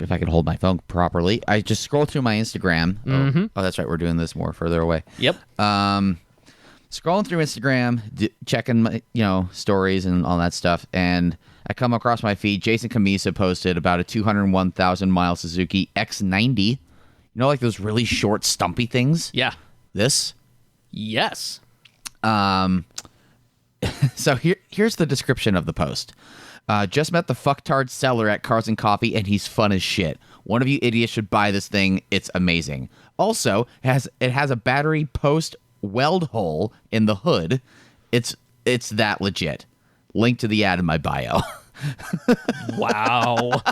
if I can hold my phone properly. I just scroll through my Instagram. Oh, that's right. We're doing this more further away. Yep. Scrolling through Instagram, checking my, stories and all that stuff, and I come across my feed. Jason Camisa posted about a 201,000 mile Suzuki X90. Like those really short, stumpy things. Yeah. This. Yes. So here's the description of the post. Just met the fucktard seller at Cars and Coffee, and he's fun as shit. One of you idiots should buy this thing. It's amazing. Also, it has a battery post weld hole in the hood. It's that legit. Link to the ad in my bio. Wow.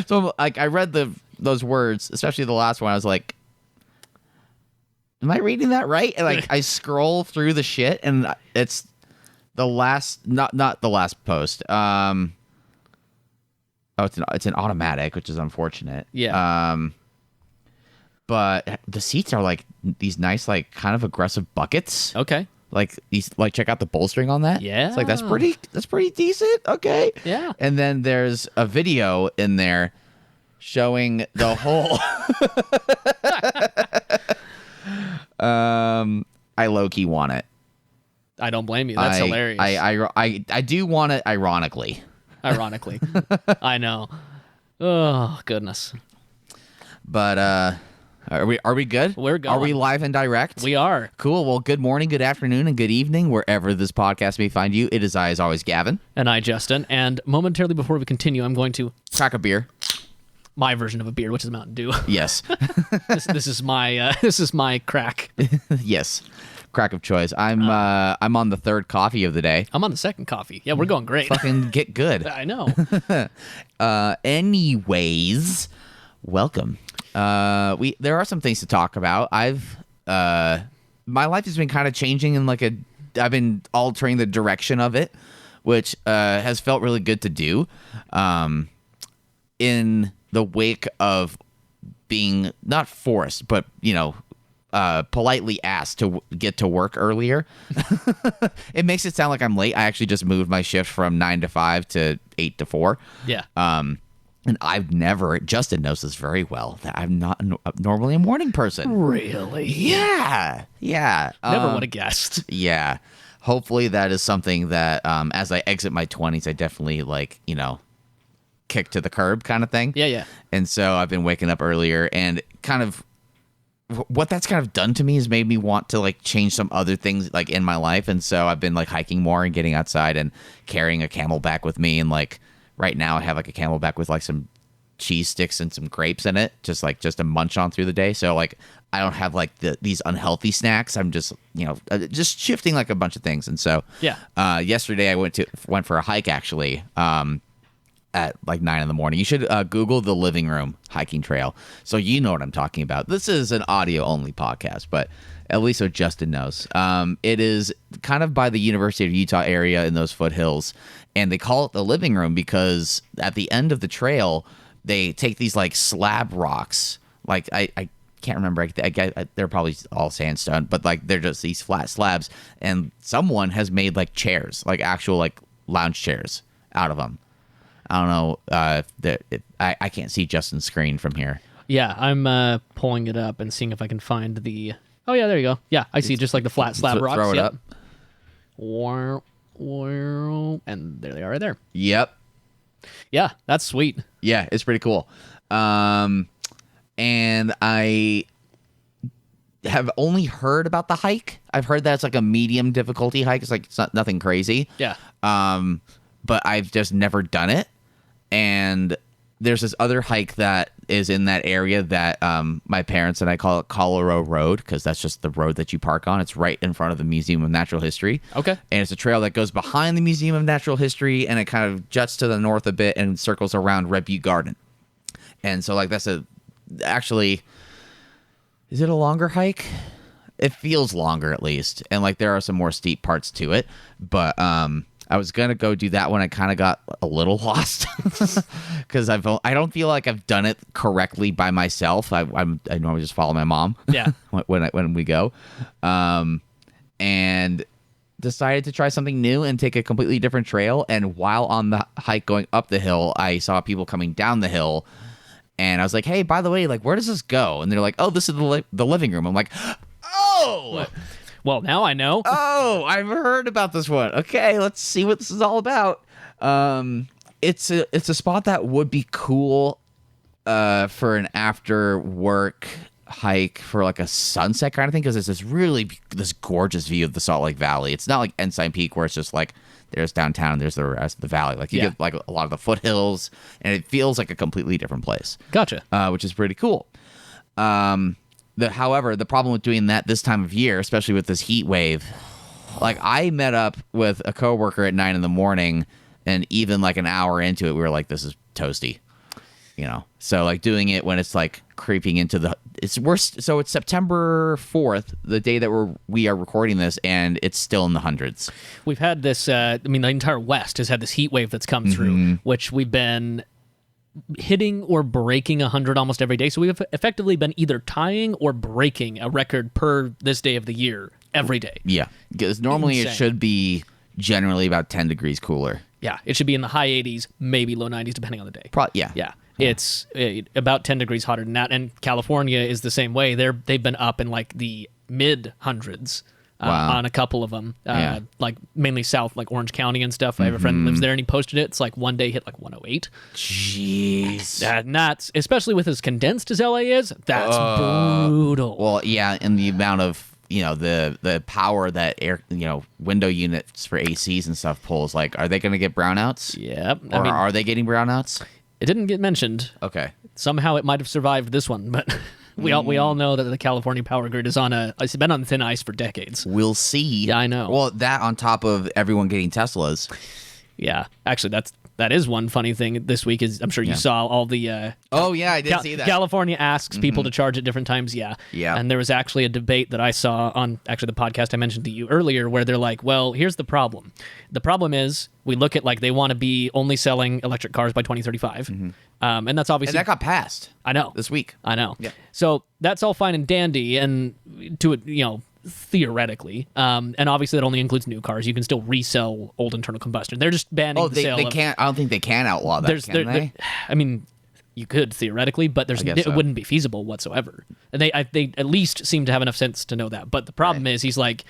So I read those words, especially the last one. I was like, am I reading that right? And I scroll through the shit, and it's the last, not the last post. It's an automatic, which is unfortunate. Yeah. But the seats are like these nice, like kind of aggressive buckets. Okay. Check out the bolstering on that. Yeah. It's like that's pretty decent. Okay. Yeah. And then there's a video in there showing the whole. I low-key want it. I don't blame you. That's hilarious. I do want it ironically. Ironically. I know. Oh, goodness. But are we good? We're going. Are we live and direct? We are. Cool. Well, good morning, good afternoon, and good evening, wherever this podcast may find you. It is I, as always, Gavin. And I, Justin. And momentarily before we continue, I'm going to crack a beer. My version of a beer, which is Mountain Dew. Yes. This is my crack. Yes. Crack of choice. I'm on the third coffee of the day. I'm on the second coffee. Yeah, we're going great. Fucking get good. I know. Anyways, welcome. There are some things to talk about. My life has been kind of changing I've been altering the direction of it, which has felt really good to do. In the wake of being not forced, but politely asked to get to work earlier. It makes it sound like I'm late. I actually just moved my shift from 9 to 5 to 8 to 4. Yeah. And Justin knows this very well, that I'm not normally a morning person. Really? Yeah. Yeah. Never would have guessed. Yeah. Hopefully that is something that as I exit my 20s, I definitely kick to the curb kind of thing. Yeah, yeah. And so I've been waking up earlier, and kind of what that's kind of done to me has made me want to change some other things in my life. And so I've been hiking more and getting outside and carrying a Camelback with me. And right now I have a Camelback with some cheese sticks and some grapes in it, just to munch on through the day. So I don't have these unhealthy snacks. I'm just just shifting a bunch of things. And so yeah, yesterday I went for a hike actually. At 9 in the morning. You should Google the Living Room hiking trail, so you know what I'm talking about. This is an audio only podcast, but at least so Justin knows. It is kind of by the University of Utah area in those foothills, and they call it the Living Room because at the end of the trail they take these slab rocks. I can't remember. I guess they're probably all sandstone, but they're just these flat slabs, and someone has made chairs, actual lounge chairs out of them. I don't know. I can't see Justin's screen from here. Yeah, I'm pulling it up and seeing if I can find the. Oh yeah, there you go. Yeah, I see just the flat slab rocks. Throw it up. And there they are, right there. Yep. Yeah, that's sweet. Yeah, it's pretty cool. And I have only heard about the hike. I've heard that it's a medium difficulty hike. It's not nothing crazy. Yeah. But I've just never done it. And there's this other hike that is in that area that my parents and I call it Colorado Road, because that's just the road that you park on. It's right in front of the Museum of Natural History. Okay. And it's a trail that goes behind the Museum of Natural History, and it kind of juts to the north a bit and circles around Red Butte Garden. And so that's actually, is it a longer hike? It feels longer at least. And there are some more steep parts to it. But I was going to go do that one. I kind of got a little lost because I don't feel like I've done it correctly by myself. I normally just follow my mom. Yeah. when we go. And decided to try something new and take a completely different trail. And while on the hike going up the hill, I saw people coming down the hill. And I was like, hey, by the way, like, where does this go? And they're like, oh, this is the living room. I'm like, oh, Well, now I know. oh, I've heard about this one. Okay, let's see what this is all about. It's a spot that would be cool for an after work hike for like a sunset kind of thing, because it's this gorgeous view of the Salt Lake Valley. It's not like Ensign Peak where it's just like there's downtown and there's the rest of the valley. Like you get like a lot of the foothills, and it feels like a completely different place. Gotcha. Which is pretty cool. However, the problem with doing that this time of year, especially with this heat wave, like I met up with a coworker at 9 a.m, and even like an hour into it, we were like, this is toasty, you know? So like doing it when it's like creeping into it's worse. So it's September 4th, the day that we are recording this, and it's still in the hundreds. We've had this, the entire West has had this heat wave that's come through, which we've been hitting or breaking 100 almost every day. So we've effectively been either tying or breaking a record per this day of the year every day. Yeah, because normally Insane. It should be generally about 10 degrees cooler. Yeah, it should be in the high 80s, maybe low 90s, depending on the day. Yeah. It's about 10 degrees hotter than that. And California is the same way. They've been up in like the mid hundreds on a couple of them, like mainly south, like Orange County and stuff. I have a friend that lives there, and he posted it. It's like one day hit like 108. Jeez. And that's, especially with as condensed as LA is, that's brutal. Well, yeah, and the amount of the power that air window units for ACs and stuff pulls, like, are they going to get brownouts? Yep. Or are they getting brownouts? It didn't get mentioned. Okay. Somehow it might have survived this one, but we all know that the California power grid is it's been on thin ice for decades. We'll see. Yeah, I know. Well, that on top of everyone getting Teslas. Yeah, actually, that is one funny thing this week. Is I'm sure you saw all the. Oh yeah, I did see that. California asks people to charge at different times. Yeah. And there was actually a debate that I saw on the podcast I mentioned to you earlier, where they're like, "Well, here's the problem. The problem is we look at like they want to be only selling electric cars by 2035, and that's obviously and that got passed. I know this week. I know. Yeah. So that's all fine and dandy, and to it, theoretically, and obviously that only includes new cars. You can still resell old internal combustion. They're just banning the sale. They can't. I don't think they can outlaw that. Can they? I mean, you could theoretically, but it wouldn't be feasible whatsoever. And they at least seem to have enough sense to know that. But the problem is, he's like,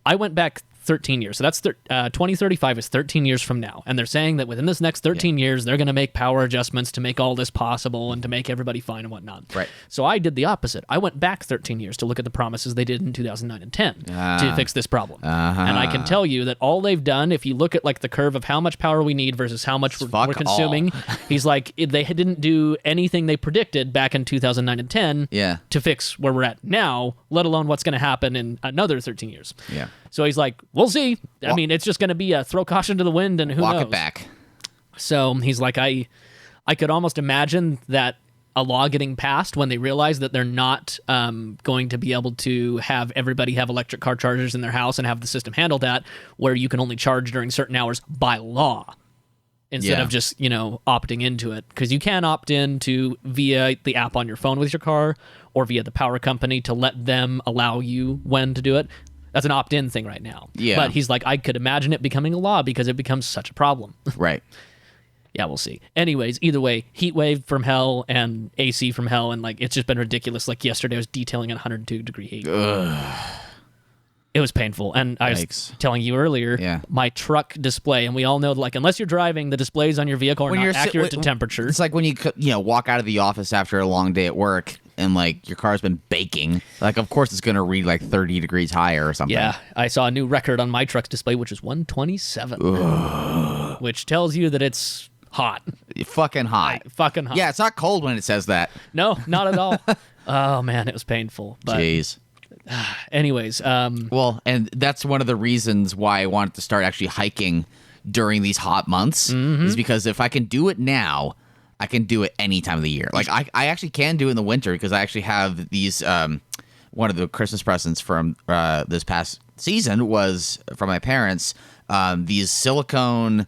I went back 13 years. So that's 2035 is 13 years from now. And they're saying that within this next 13 years, they're going to make power adjustments to make all this possible and to make everybody fine and whatnot. Right. So I did the opposite. I went back 13 years to look at the promises they did in 2009 and 10 to fix this problem. And I can tell you that all they've done, if you look at like the curve of how much power we need versus how much we're consuming, he's like, they didn't do anything they predicted back in 2009 and 10 to fix where we're at now, let alone what's going to happen in another 13 years. Yeah. So he's like, we'll see. I mean, it's just going to be a throw caution to the wind and who knows. Walk it back. So he's like, I could almost imagine that a law getting passed when they realize that they're not going to be able to have everybody have electric car chargers in their house and have the system handle that, where you can only charge during certain hours by law instead of just, opting into it. Because you can opt into via the app on your phone with your car or via the power company to let them allow you when to do it. That's an opt-in thing right now. Yeah. But he's like, I could imagine it becoming a law because it becomes such a problem. Right. Yeah, we'll see. Anyways, either way, heat wave from hell and AC from hell, and like it's just been ridiculous. Like yesterday, I was detailing at 102-degree heat. It was painful, and I was telling you earlier, my truck display, and we all know, like, unless you're driving, the displays on your vehicle are not accurate to temperature. It's like when you walk out of the office after a long day at work, and like your car's been baking. Like, of course, it's gonna read like 30 degrees higher or something. Yeah, I saw a new record on my truck's display, which is 127, which tells you that it's hot. Fucking hot. Fucking hot. Yeah, it's not cold when it says that. No, not at all. Oh man, it was painful. But jeez. Anyways, well, and that's one of the reasons why I wanted to start actually hiking during these hot months, is because if I can do it now, I can do it any time of the year. Like I actually can do it in the winter because I actually have these. One of the Christmas presents from this past season was from my parents. These silicone.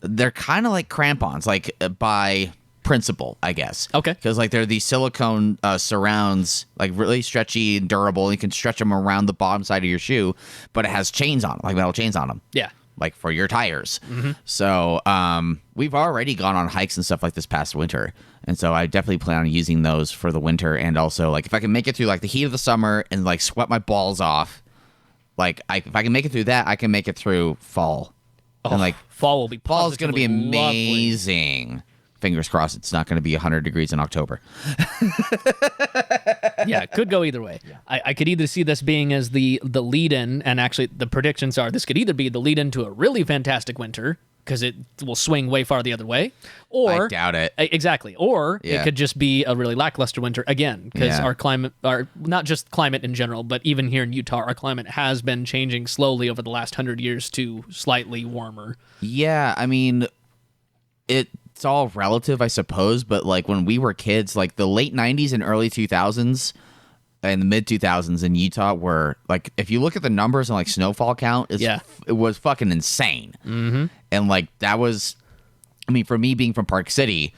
They're kind of like crampons, like by principle, I guess. Okay. Because like they're these silicone surrounds, like really stretchy and durable. You can stretch them around the bottom side of your shoe, but it has chains on them, like metal chains on them. Yeah. like for your tires. So we've already gone on hikes and stuff like this past winter. And so I definitely plan on using those for the winter. And also, like, if I can make it through like the heat of the summer and like sweat my balls off, like if I can make it through that, I can make it through fall. And like fall will be fall is going to be positively amazing. Fingers crossed, it's not going to be 100 degrees in October. Yeah, it could go either way. Yeah. I could either see this being as the lead-in, and actually the predictions are this could either be the lead-in to a really fantastic winter, because it will swing way far the other way, or... I doubt it. Exactly. Or it could just be a really lackluster winter, again, because our climate, not just climate in general, but even here in Utah, our climate has been changing slowly over the last 100 years to slightly warmer. Yeah, I mean, it's all relative, I suppose, but like when we were kids, like the late 90s and early 2000s and the mid 2000s in Utah were like, if you look at the numbers and like snowfall count, it was fucking insane. And like that was, I mean, for me being from Park City,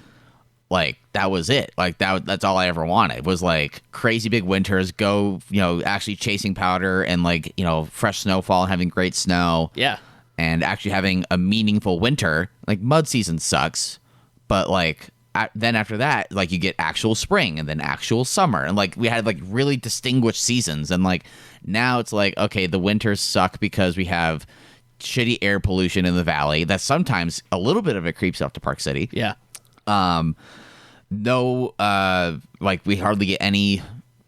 like that was it. Like that's all I ever wanted was like crazy big winters, go, actually chasing powder and like, fresh snowfall and having great snow. Yeah. And actually having a meaningful winter. Like mud season sucks, but like then after that, like you get actual spring and then actual summer, and like we had like really distinguished seasons. And like now it's like, okay, the winters suck because we have shitty air pollution in the valley that sometimes a little bit of it creeps up to Park City. Yeah. No, like we hardly get any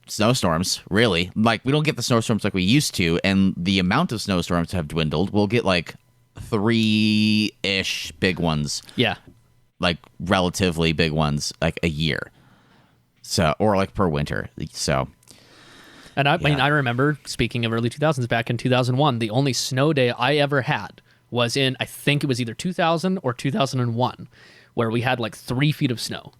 snowstorms, really. Like we don't get the snowstorms like we used to, and the amount of snowstorms have dwindled. We'll get like 3-ish big ones. Yeah. Like relatively big ones like a year. So, or like per winter. So, and I mean, I remember, speaking of early 2000s, back in 2001, the only snow day I ever had was in, I think it was either 2000 or 2001, where we had like 3 feet of snow.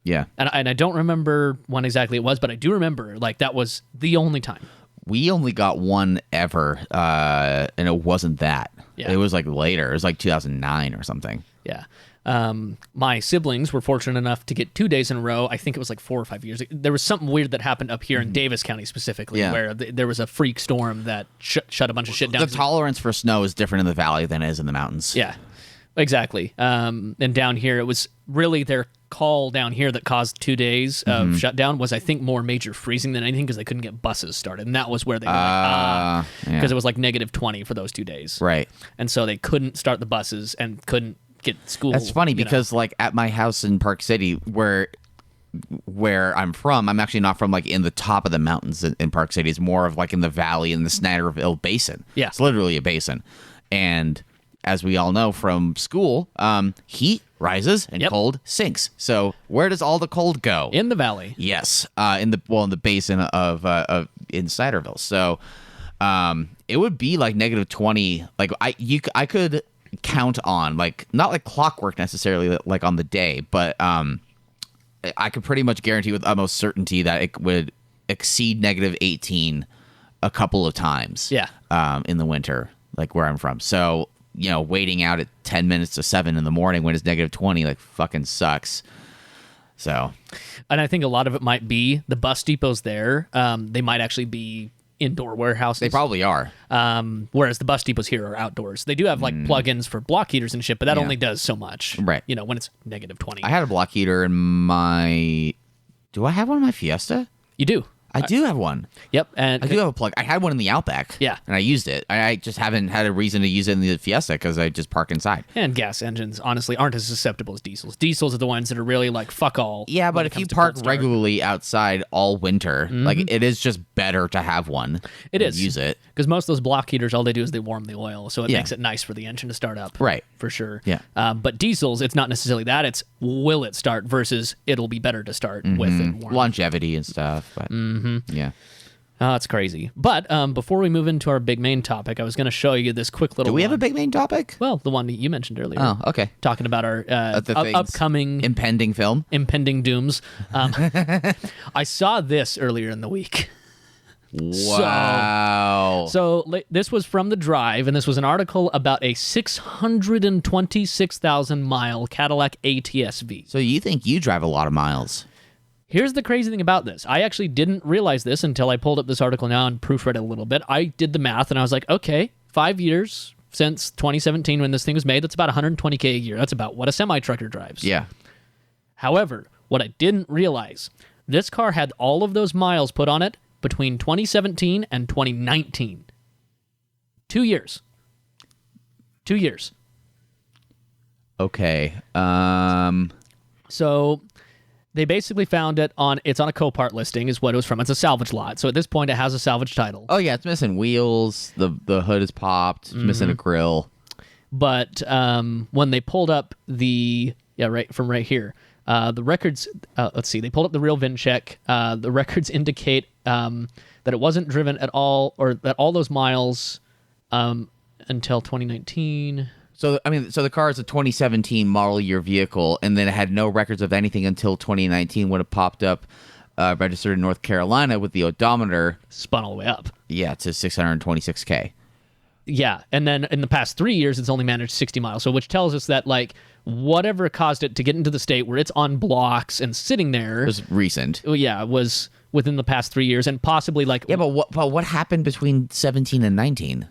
Yeah. And I don't remember when exactly it was, but I do remember like that was the only time. We only got one ever, and it wasn't that. Yeah. It was like later. It was like 2009 or something. Yeah. My siblings were fortunate enough to get 2 days in a row. I think it was like 4 or 5 years. There was something weird that happened up here in Davis County specifically, where there was a freak storm that shut a bunch of shit down. The tolerance for snow is different in the valley than it is in the mountains. Yeah, exactly. And down here, it was really their call down here that caused 2 days of shutdown was, I think, more major freezing than anything because they couldn't get buses started. And that was where they were because it was like -20 for those 2 days. Right. And so they couldn't start the buses and couldn't get school. That's funny because like at my house in Park City where I'm from, I'm actually not from like in the top of the mountains in Park City. It's more of like in the valley in the Snyderville Basin. Yeah. It's literally a basin. And as we all know from school, heat rises and cold sinks. So where does all the cold go? In the valley. Yes. In the basin of in Snyderville. So it would be like -20. Like I could count on, like, not like clockwork necessarily like on the day, but I could pretty much guarantee with utmost certainty that it would exceed -18 a couple of times in the winter, like where I'm from. So waiting out at 10 minutes to 7 in the morning when it's -20 like fucking sucks. So, and I think a lot of it might be the bus depots there. They might actually be indoor warehouses. They probably are. Whereas the bus depots here are outdoors. They do have like plugins for block heaters and shit, but that only does so much. Right. When it's -20. I had a block heater in my... Do I have one in my Fiesta? You do. I do have one. Yep. And I do have a plug. I had one in the Outback. Yeah. And I used it. I just haven't had a reason to use it in the Fiesta because I just park inside. And gas engines, honestly, aren't as susceptible as diesels. Diesels are the ones that are really like, fuck all. Yeah, but if you park regularly outside all winter, like it is just better to have one. It is. Use it. Because most of those block heaters, all they do is they warm the oil. So it makes it nice for the engine to start up. Right. For sure. Yeah. But diesels, it's not necessarily that. It's will it start versus it'll be better to start with it warm. Longevity and stuff. But yeah. Oh, it's crazy. But before we move into our big main topic, I was going to show you this quick little Do we have a big main topic? Well, the one that you mentioned earlier. Oh, okay. Talking about our upcoming... Impending film? Impending dooms. I saw this earlier in the week. Wow. So this was from The Drive, and this was an article about a 626,000-mile Cadillac ATS-V. So you think you drive a lot of miles? Here's the crazy thing about this. I actually didn't realize this until I pulled up this article now and proofread it a little bit. I did the math, and I was like, okay, 5 years, since 2017 when this thing was made. That's about 120K a year. That's about what a semi-trucker drives. Yeah. However, what I didn't realize, this car had all of those miles put on it between 2017 and 2019. 2 years. 2 years. Okay. So they basically found it it's on a Copart listing is what it was from. It's a salvage lot. So at this point it has a salvage title. Oh yeah, it's missing wheels. The hood is popped. It's missing a grill. But when they pulled up right here, the records, let's see, they pulled up the real VIN check. The records indicate that it wasn't driven at all, or that all those miles until 2019. So the car is a 2017 model year vehicle, and then it had no records of anything until 2019 when it popped up, registered in North Carolina with the odometer Spun all the way up. Yeah, to 626K. Yeah, and then in the past 3 years, it's only managed 60 miles. So which tells us that like whatever caused it to get into the state where it's on blocks and sitting there It was recent. Yeah, was within the past 3 years, and possibly like Yeah, but what happened between 17 and 19?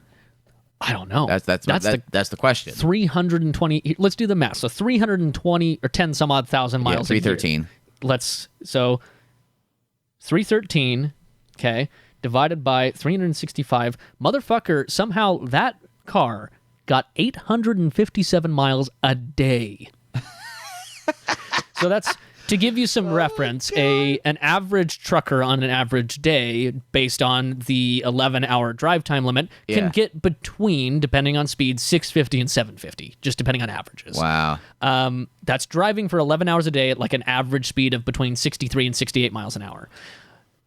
I don't know. That's the question. 320. Let's do the math. So 320 or 10 some odd thousand miles. Yeah, 313. So 313. Okay, divided by 365. Motherfucker, somehow that car got 857 miles a day. So that's, to give you some reference, an average trucker on an average day, based on the 11-hour drive time limit, can get between, depending on speed, 650 and 750, just depending on averages. Wow. That's driving for 11 hours a day at like an average speed of between 63 and 68 miles an hour.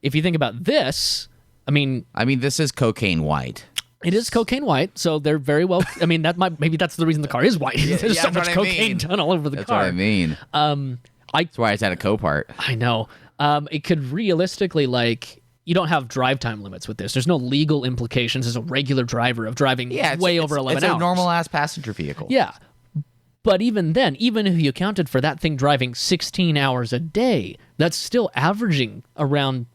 If you think about this, I mean, this is cocaine white. it is cocaine white, so they're very well. I mean, maybe that's the reason the car is white. There's so much cocaine done all over the car. That's what I mean. That's why it's at a Copart. I know. It could realistically, like, you don't have drive time limits with this. There's no legal implications as a regular driver of driving way over 11 hours. It's a normal-ass passenger vehicle. Yeah. But even then, even if you accounted for that thing driving 16 hours a day, that's still averaging around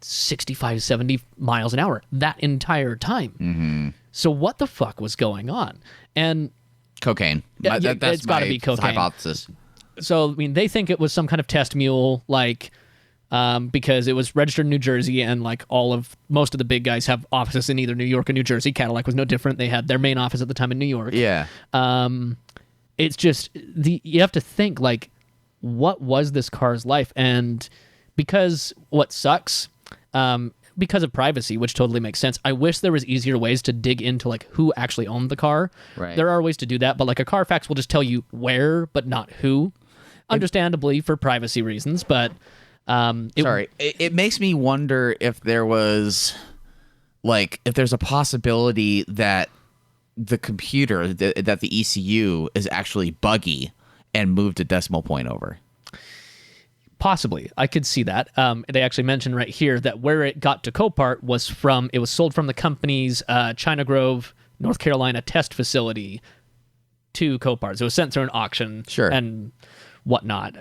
65, 70 miles an hour that entire time. Mm-hmm. So what the fuck was going on? And cocaine. That's it's got to be cocaine. Hypothesis. So, I mean, they think it was some kind of test mule, like, because it was registered in New Jersey, and like most of the big guys have offices in either New York or New Jersey. Cadillac was no different. They had their main office at the time in New York. Yeah. It's just you have to think, like, what was this car's life? And because what sucks, because of privacy, which totally makes sense, I wish there was easier ways to dig into like who actually owned the car. Right. There are ways to do that, but like a Carfax will just tell you where, but not who. Understandably for privacy reasons, but it makes me wonder if there was, like, if there's a possibility that the computer, that the ECU is actually buggy and moved a decimal point over. Possibly. I could see that. They actually mentioned right here that where it got to Copart was sold from the company's China Grove, North Carolina test facility to Copart. So it was sent through an auction. Sure. And whatnot.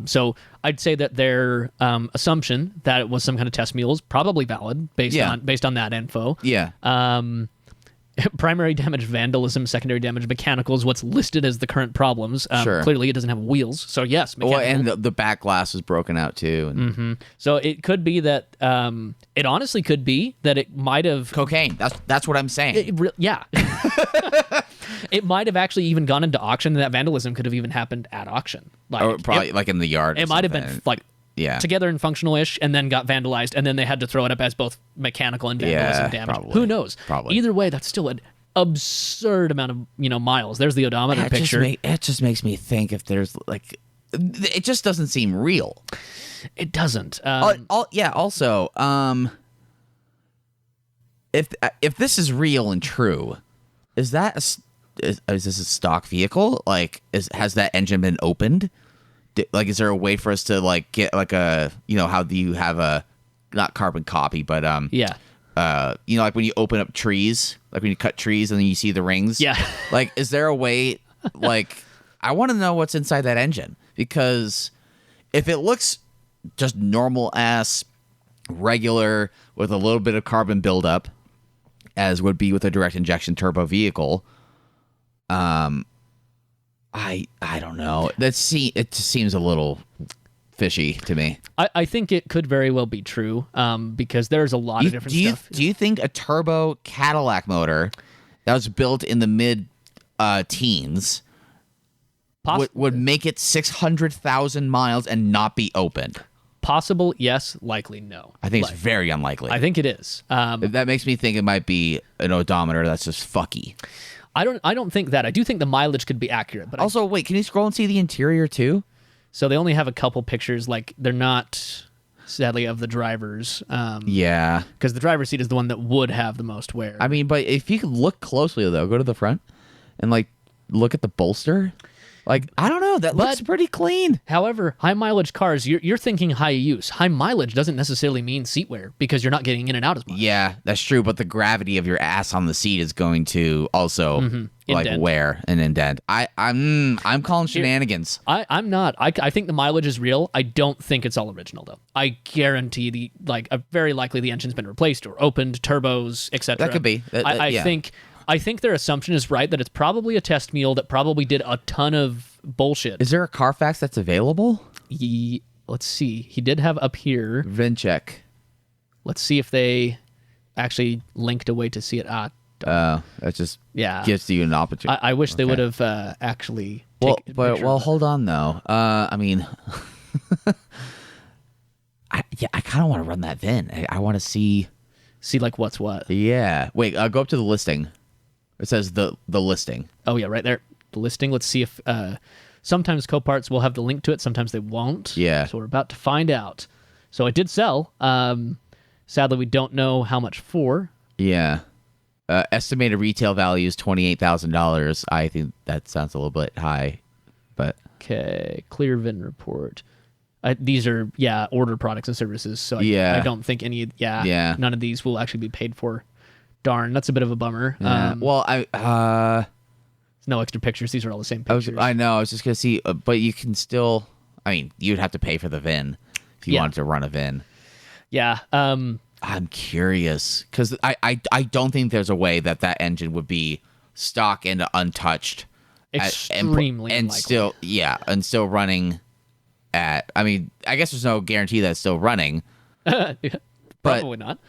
So I'd say that their assumption that it was some kind of test mule is probably valid based on that info. Yeah. Primary damage, vandalism. Secondary damage, mechanical is what's listed as the current problems. Sure. Clearly, it doesn't have wheels, so yes, mechanical. Well, and the back glass is broken out too. And mm-hmm. So it could be that. It honestly could be that it might have cocaine. That's what I'm saying. Yeah. It might have actually even gone into auction, and that vandalism could have even happened at auction. Like, probably like in the yard. It might have been like together and functional-ish, and then got vandalized, and then they had to throw it up as both mechanical and vandalism damage. Probably. Who knows? Probably. Either way, that's still an absurd amount of miles. There's the odometer picture. It just makes me think if there's like, it just doesn't seem real. It doesn't. Also, if this is real and true, is that is this a stock vehicle? Like, has that engine been opened? Like, is there a way for us to like get like a, how do you have a, not carbon copy, but like when you open up trees, like when you cut trees and then you see the rings. Yeah. Like, is there a way, like, I want to know what's inside that engine, because if it looks just normal ass regular with a little bit of carbon buildup, as would be with a direct injection turbo vehicle, I don't know. It just seems a little fishy to me. I think it could very well be true, because there's a lot of different stuff. Do you think a turbo Cadillac motor that was built in the mid teens would make it 600,000 miles and not be opened? Possible, yes. Likely, no. I think it's very unlikely. I think it is. That makes me think it might be an odometer that's just fucky. I don't think that. I do think the mileage could be accurate. But also, wait, can you scroll and see the interior too? So they only have a couple pictures. Like, they're not, sadly, of the drivers. Yeah. Because the driver's seat is the one that would have the most wear. I mean, but if you could look closely, though, go to the front and, like, look at the bolster. Like, I don't know. That looks pretty clean. However, high mileage cars, you're thinking high use. High mileage doesn't necessarily mean seat wear because you're not getting in and out as much. Yeah, that's true. But the gravity of your ass on the seat is going to also Indent. wear and indent. I'm calling shenanigans. I'm not. I think the mileage is real. I don't think it's all original though. I guarantee very likely the engine's been replaced or opened, turbos, etc. That could be. I think their assumption is right that it's probably a test mule that probably did a ton of bullshit. Is there a Carfax that's available? Let's see. He did have up here. VIN check. Let's see if they actually linked a way to see it. That just gives you an opportunity. I wish they would have actually. Well, hold on though. I mean, I kind of want to run that VIN. I want to see like what's what. Yeah. Wait. Go up to the listing. It says the listing. Oh yeah, right there. The listing. Let's see if sometimes Coparts will have the link to it. Sometimes they won't. Yeah. So we're about to find out. So it did sell. Sadly, we don't know how much for. Yeah. Estimated retail value is $28,000. I think that sounds a little bit high, but okay. Clear VIN report. These are order products and services. So I don't think any. None of these will actually be paid for. Darn, that's a bit of a bummer. Yeah. No extra pictures. These are all the same pictures. I know. I was just gonna see, but you can still. I mean, you'd have to pay for the VIN if you wanted to run a VIN. Yeah. I'm curious because I don't think there's a way that engine would be stock and untouched, extremely and still running at. I mean, I guess there's no guarantee that it's still running. Probably not.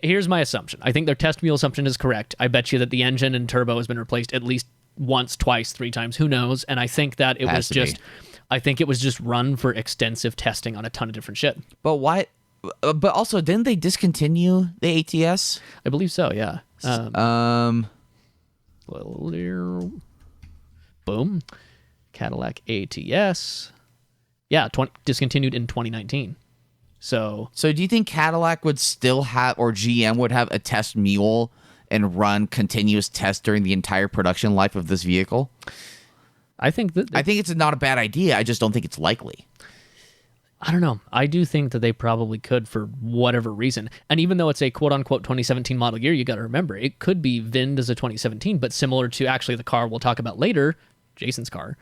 Here's my assumption. I think their test mule assumption is correct. I bet you that the engine and turbo has been replaced at least once, twice, 3 times. Who knows? And I think that it was just. I think it was just run for extensive testing on a ton of different shit. But why? But also, didn't they discontinue the ATS? I believe so. Yeah. Boom. Cadillac ATS. Yeah, discontinued in 2019. So do you think Cadillac would still have, or GM would have a test mule and run continuous tests during the entire production life of this vehicle? I think it's not a bad idea. I just don't think it's likely. I don't know. I do think that they probably could for whatever reason. And even though it's a quote-unquote 2017 model year, you got to remember, it could be VIN'd as a 2017, but similar to actually the car we'll talk about later, Jason's car,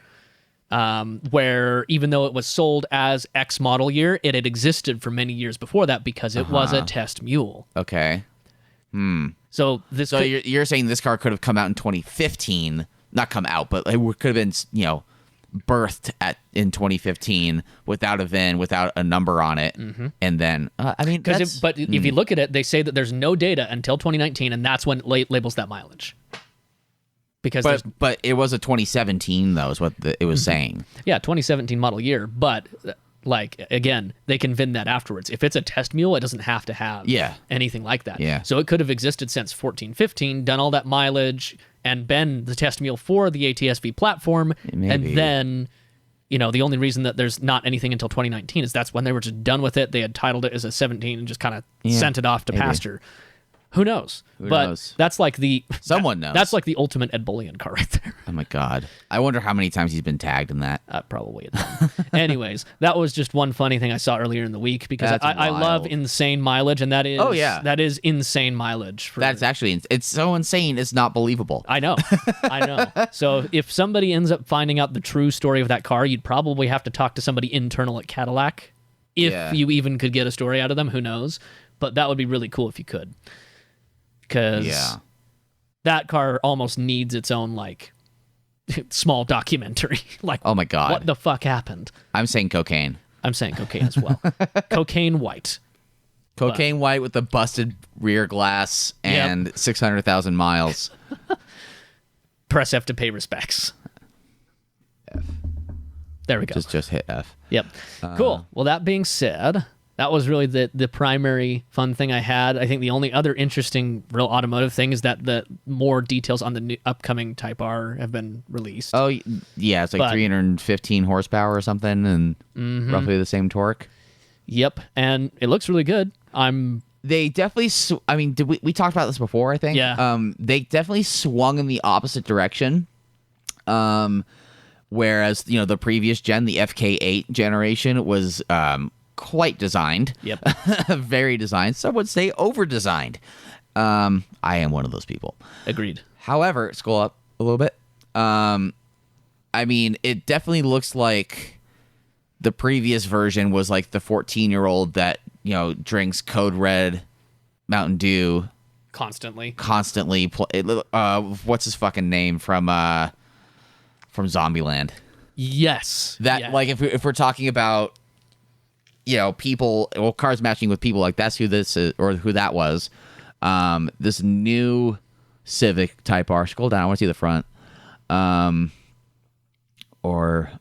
where even though it was sold as X model year, it had existed for many years before that because it was a test mule. Okay. So you're saying this car could have come out in 2015, not come out, but it could have been, birthed in 2015 without a VIN, without a number on it, and then but if you look at it, they say that there's no data until 2019, and that's when it labels that mileage. But it was a 2017 though, is what it was saying. Yeah, 2017 model year, but again, they can VIN that afterwards. If it's a test mule, it doesn't have to have anything like that. Yeah. So it could have existed since 14, 15, done all that mileage, and been the test mule for the ATS-V platform. Maybe. And then, the only reason that there's not anything until 2019 is that's when they were just done with it. They had titled it as a 17 and just kind of sent it off to pasture. Who knows? Who knows? That's like someone knows. That's like the ultimate Ed Bullion car right there. Oh my god! I wonder how many times he's been tagged in that. Probably a ton. Anyways, that was just one funny thing I saw earlier in the week because I love insane mileage, and that is that is insane mileage. That's actually it's so insane it's not believable. I know. So if somebody ends up finding out the true story of that car, you'd probably have to talk to somebody internal at Cadillac, if you even could get a story out of them. Who knows? But that would be really cool if you could. Because that car almost needs its own like small documentary. Like, Oh my God. what the fuck happened? I'm saying cocaine. I'm saying cocaine as well. Cocaine white. Cocaine white with the busted rear glass and 600,000 miles. Press F to pay respects. F. There we go. Just hit F. Yep. Cool. Well, that being said, that was really the primary fun thing I had. I think the only other interesting real automotive thing is that the more details on the new upcoming Type R have been released. Oh, yeah. It's like 315 horsepower or something and roughly the same torque. Yep. And it looks really good. They definitely, I mean, did we talked about this before, I think? Yeah. They definitely swung in the opposite direction. Whereas, the previous gen, the FK8 generation, was quite designed. Yep. Very designed. Some would say over-designed. I am one of those people. Agreed. However, scroll up a little bit. I mean, it definitely looks like the previous version was like the 14-year-old that, drinks Code Red Mountain Dew Constantly. What's his fucking name from Zombieland? Yes. Like if we're talking about people, cars matching with people, like that's who this is or who that was. This new Civic Type R. Scroll down. I want to see the front. Or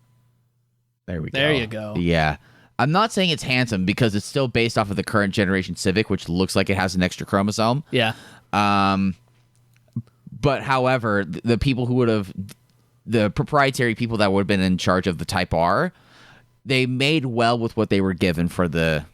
there we go. There you go. Yeah. I'm not saying it's handsome because it's still based off of the current generation Civic, which looks like it has an extra chromosome. Yeah. But however, the people who would have, the proprietary people that would have been in charge of the Type R, they made well with what they were given for this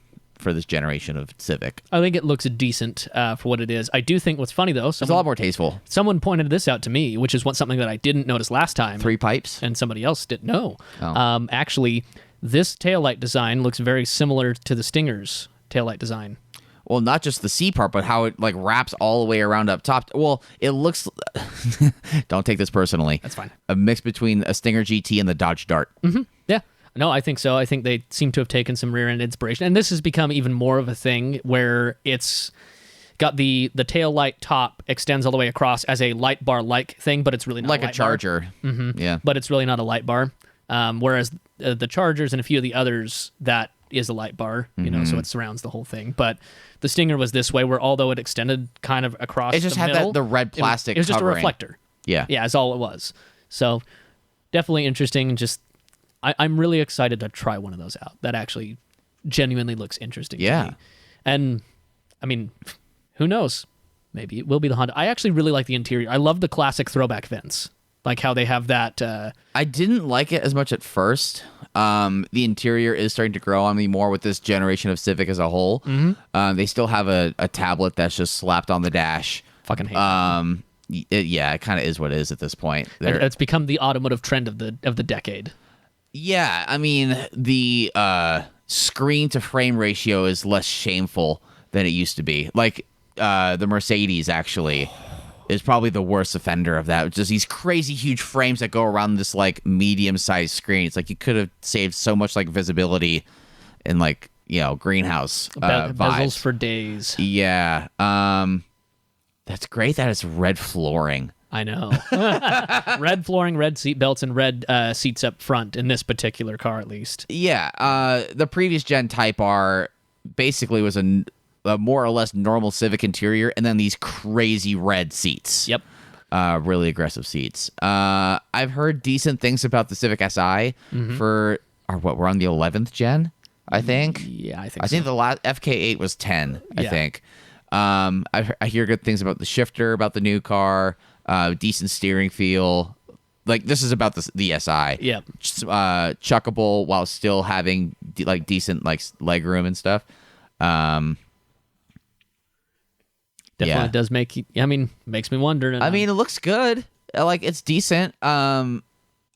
generation of Civic. I think it looks decent for what it is. I do think what's funny though, It's a lot more tasteful. someone pointed this out to me, which is something that I didn't notice last time. 3 pipes. And somebody else didn't know. Oh. Actually, this taillight design looks very similar to the Stinger's taillight design. Well, not just the C part, but how it like wraps all the way around up top. Well, it looks. Don't take this personally. That's fine. A mix between a Stinger GT and the Dodge Dart. Mm-hmm. Yeah. No, I think so. I think they seem to have taken some rear-end inspiration. And this has become even more of a thing where it's got the tail light top extends all the way across as a light bar-like thing, but it's really not Like a a light Charger. Mm-hmm. Yeah. But it's really not a light bar. Whereas the Chargers and a few of the others, that is a light bar, so it surrounds the whole thing. But the Stinger was this way, where although it extended kind of across It just the had middle, the red plastic It was just covering. a reflector. Yeah. Yeah, is all it was. So definitely interesting. Just I'm really excited to try one of those out. That actually genuinely looks interesting to me. And, I mean, who knows? Maybe it will be the Honda. I actually really like the interior. I love the classic throwback vents. Like how they have that... I didn't like it as much at first. The interior is starting to grow on me more with this generation of Civic as a whole. Mm-hmm. They still have a tablet that's just slapped on the dash. Fucking hate that. It kind of is what it is at this point. It's become the automotive trend of the decade. Yeah, I mean, the screen-to-frame ratio is less shameful than it used to be. Like, the Mercedes, actually, is probably the worst offender of that. Just these crazy huge frames that go around this, like, medium-sized screen. It's like you could have saved so much, like, visibility and, like, greenhouse Bezels vibes. for days. Yeah. That's great that it's red flooring. I know. Red flooring, red seat belts, and red seats up front in this particular car, at least. Yeah. The previous gen Type R basically was a more or less normal Civic interior, and then these crazy red seats. Yep. Really aggressive seats. I've heard decent things about the Civic Si we're on the 11th gen, I think. Yeah, I think I so. think the last FK8 was 10, I Yeah. think. I hear good things about the shifter, about the new car, decent steering feel. Like, this is about the SI. Yep. Chuckable while still having decent leg room and stuff. Definitely does makes me wonder. I mean, it looks good. It's decent. I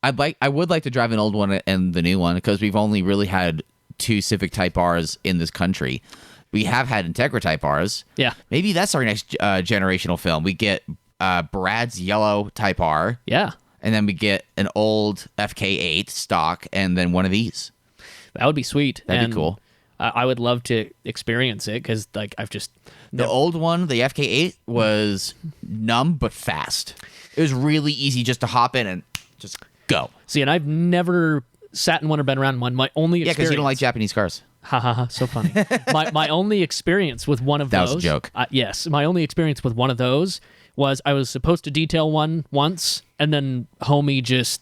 would like to drive an old one and the new one because we've only really had 2 Civic Type Rs in this country. We have had Integra Type Rs. Yeah. Maybe that's our next generational film. We get Brad's yellow Type R. Yeah. And then we get an old FK8 stock and then one of these. That would be sweet. That'd be cool. I would love to experience it because like I've just The old one, the FK8, was numb but fast. It was really easy just to hop in and just go. see, and I've never sat in one or been around one. My only Yeah, experience, because you don't like Japanese cars. ha ha ha, so funny. my only experience with one of That those. was a joke. Yes, my only experience with one of those was I was supposed to detail one once, and then homie just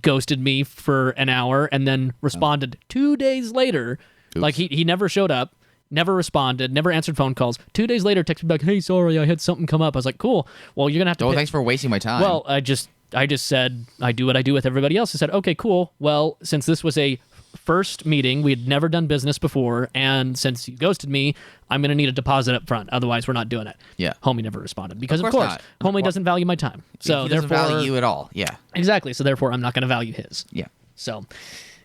ghosted me for an hour, and then responded 2 days later. Oops. Like he never showed up, never responded, never answered phone calls. 2 days later, texted me back, "Hey, sorry, I had something come up." I was like, "Cool. Well, you're gonna have to." Thanks for wasting my time. Well, I just said I do what I do with everybody else. I said, "Okay, cool. Well, since this was a first meeting, we had never done business before, and since you ghosted me, I'm going to need a deposit up front. Otherwise, we're not doing it." Yeah. Homie never responded because, of course course, not. homie doesn't value my time. So he doesn't therefore, value you at all. Yeah. exactly. So therefore, I'm not going to value his. Yeah. So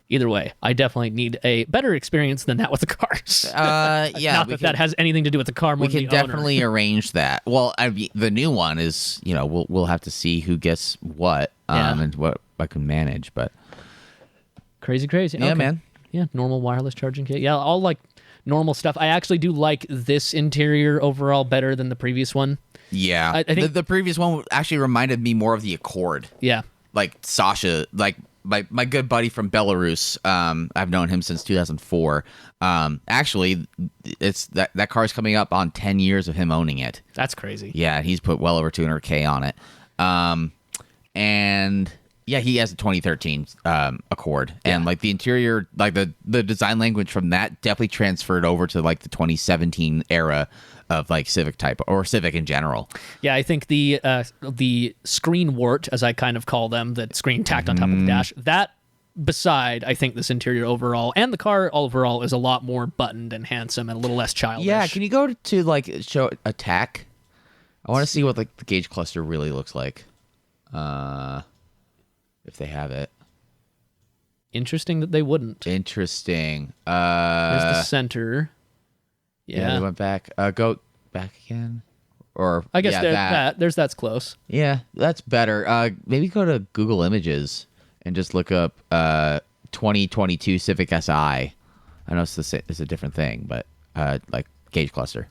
either way, I definitely need a better experience than that with the cars. Yeah. Not that has anything to do with the car more We than can the owner. definitely arrange that. Well, the new one is, we'll have to see who gets what Yeah. and what I can manage. But Crazy. yeah, Okay. man. Yeah, normal wireless charging kit. Yeah, all like normal stuff. I actually do like this interior overall better than the previous one. Yeah. I think- the previous one actually reminded me more of the Accord. Yeah. Like Sasha, like my good buddy from Belarus. I've known him since 2004. Actually, it's that car's coming up on 10 years of him owning it. That's crazy. Yeah, he's put well over 200K on it. And yeah, he has a 2013 Accord, and like the interior, like the design language from that definitely transferred over to like the 2017 era of like Civic Type or Civic in general. Yeah, I think the screen wart, as I kind of call them, the screen tacked on top of the dash, that beside, I think this interior overall and the car overall is a lot more buttoned and handsome and a little less childish. Yeah, can you go to like show attack? I want to see what like the gauge cluster really looks like. If they have it. Interesting that they wouldn't. Interesting. There's the center. Yeah, they went back. Go back again. Or I guess yeah, that's close. Yeah, that's better. Maybe go to Google Images and just look up 2022 Civic Si. I know it's a different thing, but like gauge cluster.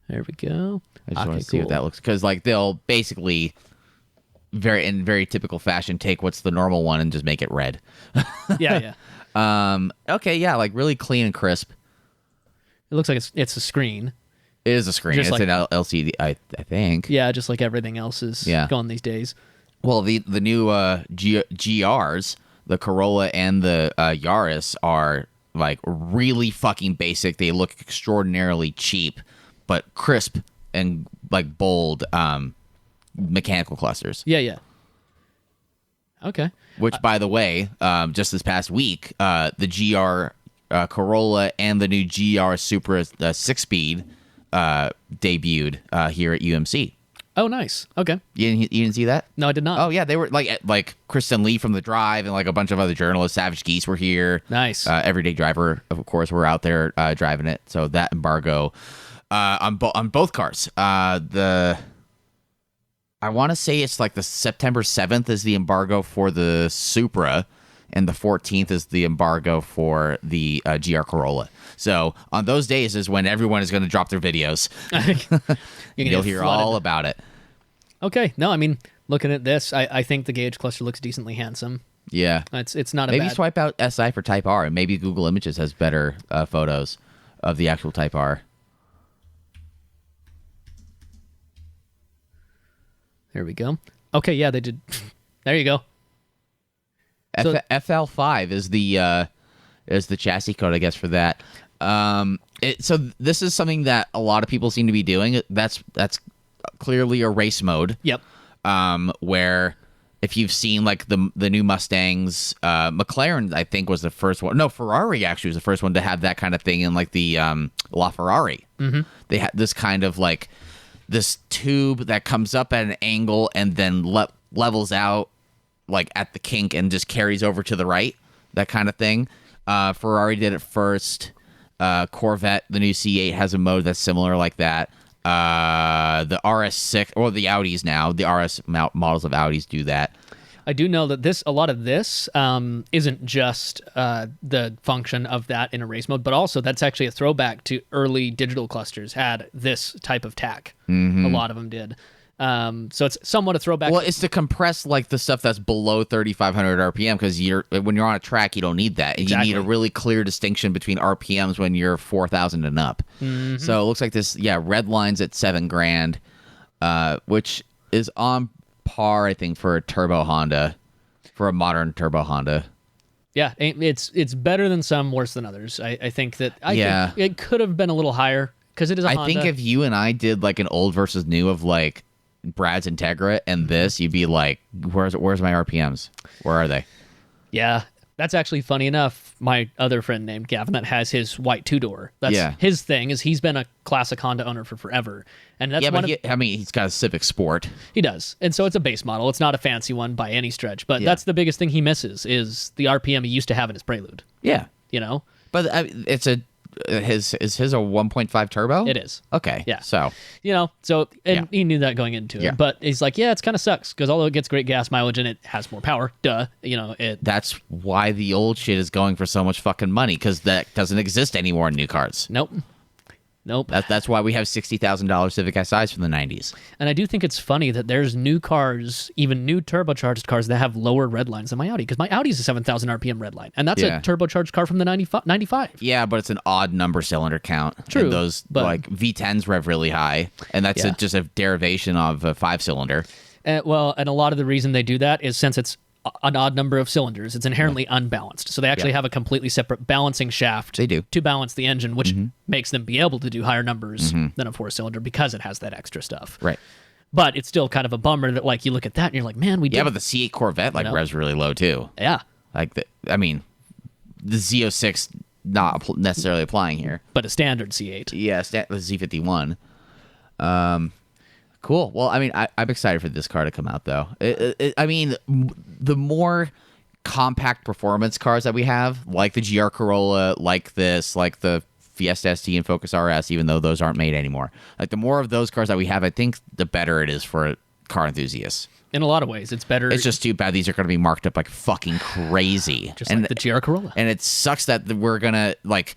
There we go. I just want to see what that looks, because like they'll basically in very typical fashion take what's the normal one and just make it red. Yeah. Okay, yeah, like really clean and crisp. It looks like it's a screen. It is a screen. Just it's like- an LCD, I think. Yeah, just like everything else is gone these days. Well, the new GRs, the Corolla and the Yaris, are like really fucking basic. They look extraordinarily cheap, but crisp and like bold mechanical clusters. Yeah. Okay. Which, by the way, just this past week, the GR Corolla and the new GR Supra 6-speed debuted here at UMC. Oh, nice. Okay. You didn't see that? No, I did not. Oh yeah, they were like Kristen Lee from The Drive and like a bunch of other journalists. Savage Geese were here. Nice. Everyday Driver, of course, were out there driving it. So that embargo on both cars. I want to say it's like the September 7th is the embargo for the Supra, and the 14th is the embargo for the GR Corolla. So on those days is when everyone is going to drop their videos. You'll hear all about it. Okay. No, I mean, looking at this, I think the gauge cluster looks decently handsome. Yeah. It's not a Maybe bad... swipe out SI for Type-R, and maybe Google Images has better photos of the actual Type-R. There we go. Okay, yeah, they did. There you go. So- FL5 is the chassis code, I guess, for that. So this is something that a lot of people seem to be doing. That's clearly a race mode. Yep. Where if you've seen like the new Mustangs, McLaren I think was the first one. No, Ferrari actually was the first one to have that kind of thing in like the LaFerrari. Mm-hmm. They had this kind of like this tube that comes up at an angle and then levels out like at the kink and just carries over to the right, that kind of thing. Ferrari did it first. Corvette, the new C8, has a mode that's similar like that. The RS6, or the Audis now, the RS models of Audis do that. I do know that a lot of this isn't just the function of that in a race mode, but also that's actually a throwback to early digital clusters had this type of tack. A lot of them did. So it's somewhat a throwback. Well, it's to compress like the stuff that's below 3,500 RPM because when you're on a track, you don't need that. And Exactly. you need a really clear distinction between RPMs when you're 4,000 and up. So it looks like this, red line's at $7,000, which is on par, I think, for a turbo Honda, for a modern turbo Honda. Yeah, it's better than some, worse than others. I think that Yeah. it could have been a little higher because it is a Honda. I think if you and I did like an old versus new of like Brad's Integra and this, you'd be like, where's my RPMs? Where are they? Yeah, that's actually funny enough. My other friend named Gavin that has his white two-door. That's his thing. Is he's been a classic Honda owner for forever, and that's he's got a Civic Sport. He does, and so it's a base model. It's not a fancy one by any stretch, but that's the biggest thing he misses is the RPM he used to have in his Prelude. Yeah, but it's a his a 1.5 turbo. It is. Okay. Yeah. So he knew that going into it, but he's like, it's kind of sucks because although it gets great gas mileage and it has more power, that's why the old shit is going for so much fucking money because that doesn't exist anymore in new cars. Nope. That's why we have $60,000 Civic SIs from the 90s. And I do think it's funny that there's new cars, even new turbocharged cars, that have lower red lines than my Audi. Because my Audi's a 7,000 RPM red line. And that's a turbocharged car from the 95. Yeah, but it's an odd number cylinder count. True. And those like V10s rev really high. And that's just a derivation of a 5-cylinder. And a lot of the reason they do that is since it's an odd number of cylinders, it's inherently unbalanced. So they actually have a completely separate balancing shaft to balance the engine, which makes them be able to do higher numbers than a 4-cylinder because it has that extra stuff. Right. But it's still kind of a bummer that like you look at that and you're like, man, we did. Yeah, but the C8 Corvette revs really low too. Yeah. Like the Z06 not necessarily applying here. But a standard C8. Yeah, the Z51. Cool. Well, I mean, I'm excited for this car to come out, though. The more compact performance cars that we have, like the GR Corolla, like this, like the Fiesta ST and Focus RS, even though those aren't made anymore, like the more of those cars that we have, I think the better it is for car enthusiasts. In a lot of ways, it's better. It's just too bad these are going to be marked up like fucking crazy. Just like the GR Corolla. And it sucks that we're going to, like,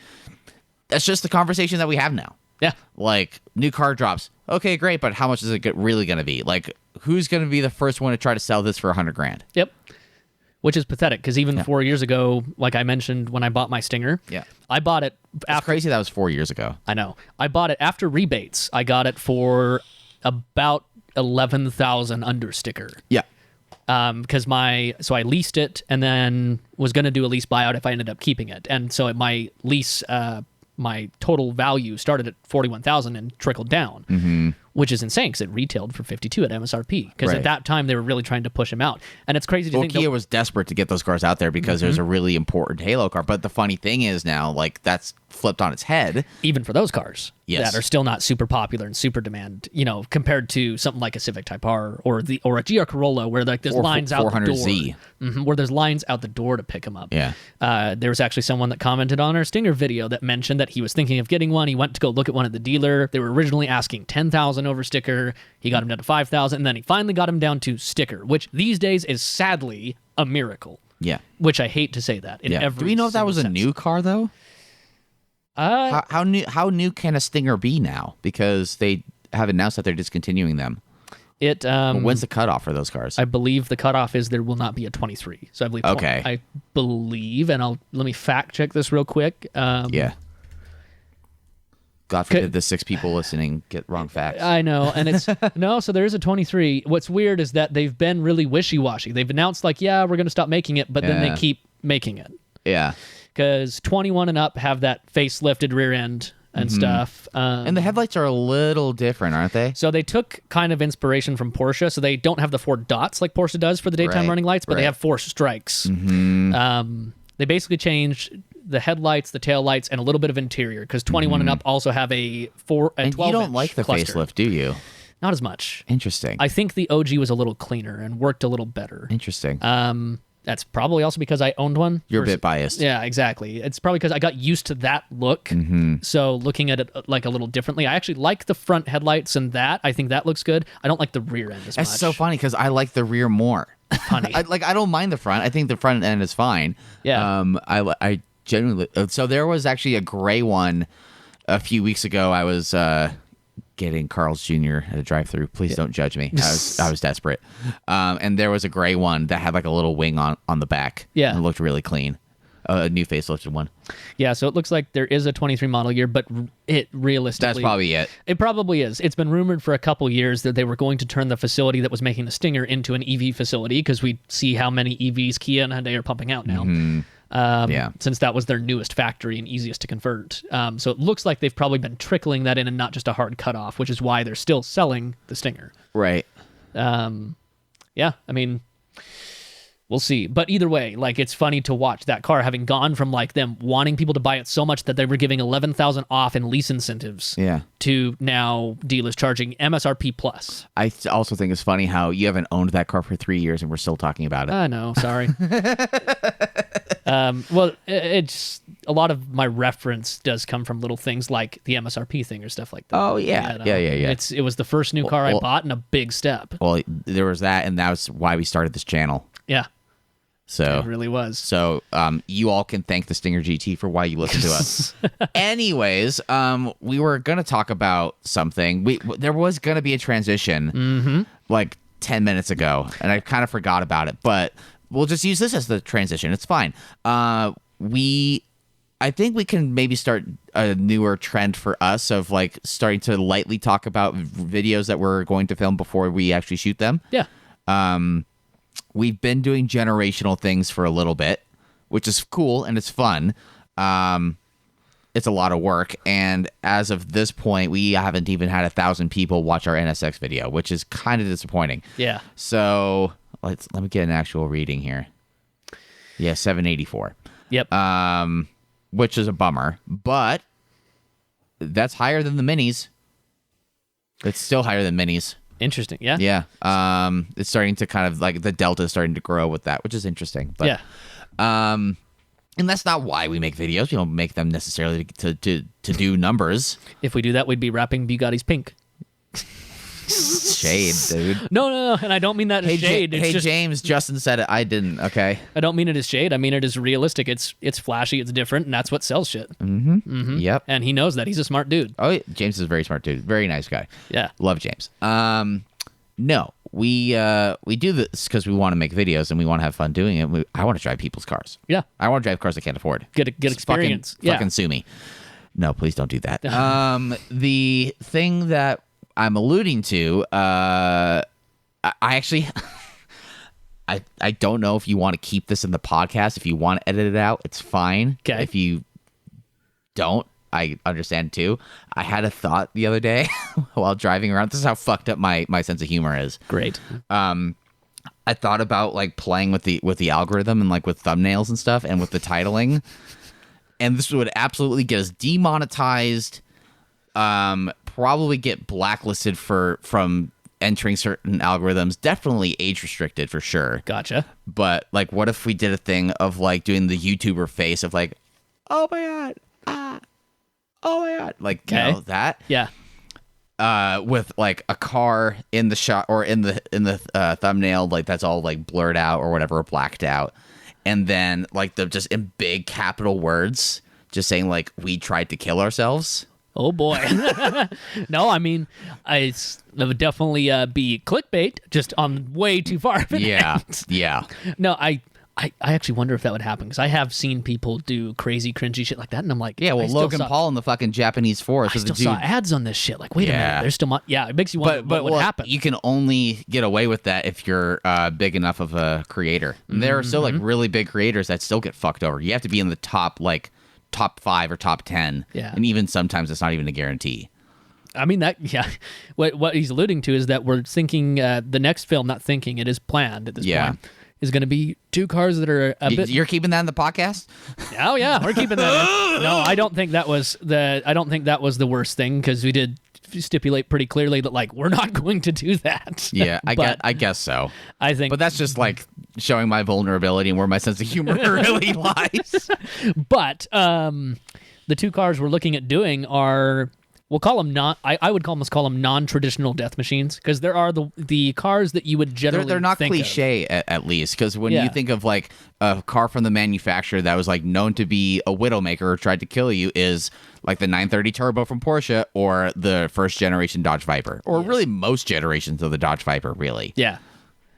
that's just the conversation that we have now. Yeah. Like, new car drops. Okay, great, but how much is it really going to be? Like, who's going to be the first one to try to sell this for $100,000? Yep. Which is pathetic, because even 4 years ago, like I mentioned when I bought my Stinger, I bought it after... It's crazy that was 4 years ago. I know. I bought it after rebates. I got it for about $11,000 under sticker. Yeah. Because so I leased it and then was going to do a lease buyout if I ended up keeping it. And so my lease... my total value started at $41,000 and trickled down, which is insane because it retailed for $52,000 at MSRP. Because at that time they were really trying to push them out, and it's crazy to think. Kia was desperate to get those cars out there because there's a really important Halo car. But the funny thing is now, like that's flipped on its head. Even for those cars that are still not super popular and super demand, compared to something like a Civic Type-R or a GR Corolla where like there's lines out the door. 400Z. Where there's lines out the door to pick them up. Yeah. There was actually someone that commented on our Stinger video that mentioned that he was thinking of getting one. He went to go look at one at the dealer. They were originally asking $10,000 over sticker. He got him down to $5,000, and then he finally got him down to sticker, which these days is sadly a miracle. Yeah. Which I hate to say that. Do we know if that was a new car though? How new can a Stinger be now? Because they have announced that they're discontinuing them. When's the cutoff for those cars? I believe the cutoff is there will not be a 23. So I believe. Okay. I believe, and let me fact check this real quick. Yeah. God forbid the 6 people listening get wrong facts. I know, and it's no. So there is a 23. What's weird is that they've been really wishy-washy. They've announced like, we're going to stop making it, but then they keep making it. Yeah. Because 21 and up have that facelifted rear end and stuff. And the headlights are a little different, aren't they? So they took kind of inspiration from Porsche. So they don't have the 4 dots like Porsche does for the daytime running lights, but they have 4 strikes. They basically changed the headlights, the tail lights, and a little bit of interior because 21 and up also have a 12 And you don't like the cluster. facelift, do you? Not as much. Interesting. I think the OG was a little cleaner and worked a little better. Interesting. That's probably also because I owned one. You're a bit biased. Yeah, exactly. It's probably because I got used to that look. So looking at it like a little differently. I actually like the front headlights and that. I think that looks good. I don't like the rear end as much. That's so funny because I like the rear more. Funny. I don't mind the front. I think the front end is fine. Yeah. I genuinely. So there was actually a gray one a few weeks ago. I was getting Carl's Jr. at a drive-through. Please don't judge me. I was desperate. And there was a gray one that had like a little wing on the back. Yeah. And it looked really clean. A new facelifted one. Yeah, so it looks like there is a 23 model year, but it realistically... That's probably it. It probably is. It's been rumored for a couple years that they were going to turn the facility that was making the Stinger into an EV facility because we see how many EVs Kia and Hyundai are pumping out now. Since that was their newest factory and easiest to convert. So it looks like they've probably been trickling that in and not just a hard cutoff, which is why they're still selling the Stinger. Right. Yeah, I mean... We'll see. But either way, like, it's funny to watch that car having gone from like them wanting people to buy it so much that they were giving $11,000 off in lease incentives to now dealers charging MSRP plus. I also think it's funny how you haven't owned that car for 3 years and we're still talking about it. I know. Sorry. Well, it's a lot of my reference does come from little things like the MSRP thing or stuff like that. Oh, yeah. Yeah. It was the first new car I bought and a big step. Well, there was that, and that was why we started this channel. Yeah. So it really was. So you all can thank the Stinger GT for why you listen to us. Anyways, we were going to talk about something. There was going to be a transition like 10 minutes ago, and I kind of forgot about it, but we'll just use this as the transition. It's fine. I think we can maybe start a newer trend for us of like starting to lightly talk about videos that we're going to film before we actually shoot them. Yeah. We've been doing generational things for a little bit, which is cool and it's fun. It's a lot of work, and as of this point, we haven't even had 1,000 people watch our NSX video, which is kind of disappointing. Yeah. So let me get an actual reading here. Yeah, 784. Yep. Which is a bummer, but that's higher than the minis. It's still higher than minis. Interesting. Yeah. Yeah. It's starting to kind of like the delta is starting to grow with that, which is interesting. But, yeah. And that's not why we make videos. We don't make them necessarily to do numbers. If we do that, we'd be wrapping Bugattis pink. Shade, dude. No, and I don't mean that as shade. Hey, James, Justin said it. I didn't. Okay. I don't mean it as shade. I mean it as realistic. It's flashy. It's different, and that's what sells shit. Yep. And he knows that. He's a smart dude. Oh, James is a very smart dude. Very nice guy. Yeah. Love James. No, we do this because we want to make videos and we want to have fun doing it. I want to drive people's cars. Yeah. I want to drive cars I can't afford. Get experience. Fucking sue me. No, please don't do that. The thing that I'm alluding to, I actually, I don't know if you want to keep this in the podcast. If you want to edit it out, it's fine. Okay. If you don't, I understand too. I had a thought the other day while driving around. This is how fucked up my sense of humor is. Great. I thought about like playing with the algorithm and like with thumbnails and stuff and with the titling, and this would absolutely get us demonetized. Probably get blacklisted from entering certain algorithms. Definitely age restricted for sure. Gotcha. But like, what if we did a thing of like doing the YouTuber face of like, oh my god, oh my god, like you know that. Yeah. With like a car in the shot or in the thumbnail, like that's all like blurred out or whatever, or blacked out, and then like the just in big capital words, just saying like we tried to kill ourselves. Oh boy. No, I mean, it would definitely be clickbait, just on way too far of an end. Yeah. No, I actually wonder if that would happen, because I have seen people do crazy, cringy shit like that, and I'm like, yeah, well, Logan Paul in the fucking Japanese forest. I still saw ads on this shit. Like, wait a minute, there's still it makes you wonder what would happen. You can only get away with that if you're big enough of a creator. And there are still like really big creators that still get fucked over. You have to be in the top 5 or top 10. Yeah. And even sometimes it's not even a guarantee. I mean, what he's alluding to is that we're thinking the next film, not thinking, it is planned at this point, is going to be two cars that are a bit... You're keeping that in the podcast? Oh yeah, we're keeping that in. No, I don't think that was the worst thing, because we did stipulate pretty clearly that like we're not going to do that. Yeah, I guess so. I think, but that's just like showing my vulnerability and where my sense of humor really lies. But the two cars we're looking at doing are we'll call them I would almost call them non-traditional death machines, because there are the cars that you would generally They're not think cliche at least, because when Yeah. you think of like a car from the manufacturer that was like known to be a widowmaker or tried to kill you is like the 930 Turbo from Porsche or the first generation Dodge Viper, or really most generations of the Dodge Viper, really. Yeah.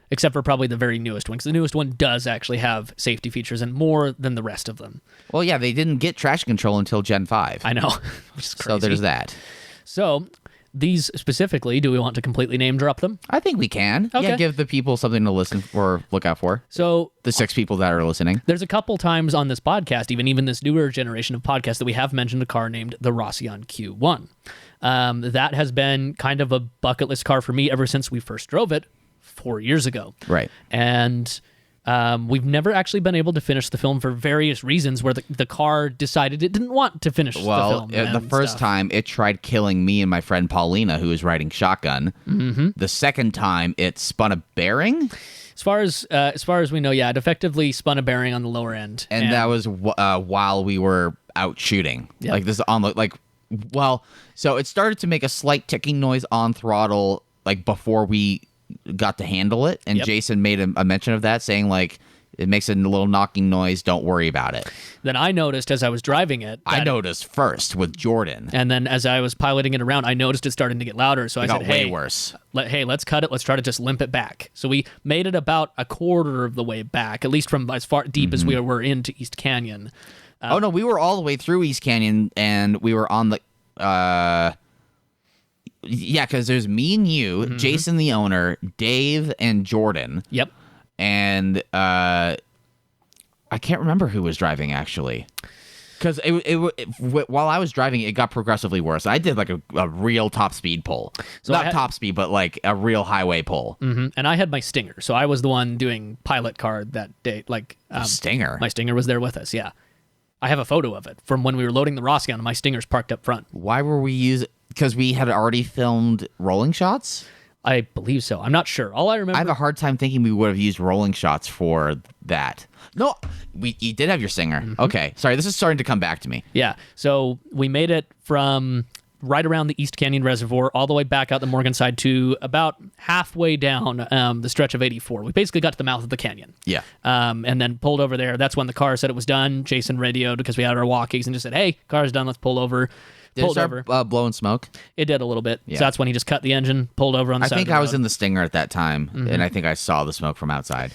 Except for probably the very newest one, because the newest one does actually have safety features and more than the rest of them. Well, yeah, they didn't get traction control until Gen 5. I know, which is crazy. So there's that. So these specifically, do we want to completely name drop them? I think we can. Okay. Yeah, give the people something to listen for, look out for. So The 6 people that are listening. there's a couple times on this podcast, even this newer generation of podcasts, that we have mentioned a car named the Roscion Q1. That has been kind of a bucket list car for me ever since we first drove it 4 years ago. Right. And we've never actually been able to finish the film for various reasons, where the car decided it didn't want to finish the film. The first time it tried killing me and my friend Paulina, who was riding shotgun. Mm-hmm. The second time it spun a bearing. As far as we know, yeah, it effectively spun a bearing on the lower end. And that was while we were out shooting. Yep. Like this on the so it started to make a slight ticking noise on throttle like before we got to handle it, and Yep. Jason made a mention of that, saying like it makes a little knocking noise, don't worry about it. Then I noticed as I was driving it. I noticed first with Jordan. And then as I was piloting it around, I noticed it starting to get louder. So I Got said, way hey, worse. Let's cut it. Let's try to just limp it back. So we made it about a quarter of the way back, at least from as far deep as we were into East Canyon. Oh no, we were all the way through East Canyon, and we were on the yeah, because there's me and you, Jason the owner, Dave and Jordan. Yep. And I can't remember who was driving actually, because while I was driving, it got progressively worse. I did like a real top speed pull, so not top speed, but like a real highway pull. Mm-hmm. And I had my Stinger, so I was the one doing pilot car that day. Like Stinger. My Stinger was there with us. Yeah, I have a photo of it from when we were loading the Roscion, and my Stinger's parked up front. Why were we using? Because we had already filmed rolling shots. I believe so. I'm not sure. All I remember. I have a hard time thinking we would have used rolling shots for that. No, you did have your Stinger. Mm-hmm. Okay, sorry. This is starting to come back to me. Yeah. So we made it from right around the East Canyon Reservoir all the way back out the Morgan side to about halfway down the stretch of 84. We basically got to the mouth of the canyon. Yeah. And then pulled over there. That's when the car said it was done. Jason radioed because we had our walkies and just said, "Hey, car's done. Let's pull over." Did it start blowing smoke? It did a little bit. Yeah. So that's when he just cut the engine, pulled over on the side of the road. I was in the Stinger at that time, and I think I saw the smoke from outside.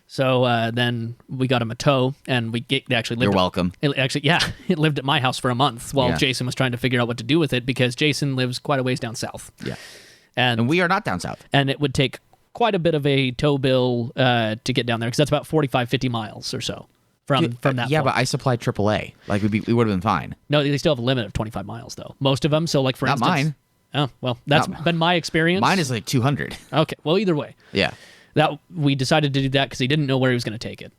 So then we got him a tow, and actually lived. You're welcome. It lived at my house for a month while Jason was trying to figure out what to do with it, because Jason lives quite a ways down south. Yeah. And we are not down south. And it would take quite a bit of a tow bill to get down there, because that's about 45, 50 miles or so. From that yeah, point. but I supplied AAA. Like we would have been fine. No, they still have a limit of 25 miles though. Most of them. So like for Not instance, mine. Oh well, that's been my experience. Mine is like 200. Okay, well either way, Yeah. that we decided to do that because he didn't know where he was going to take it.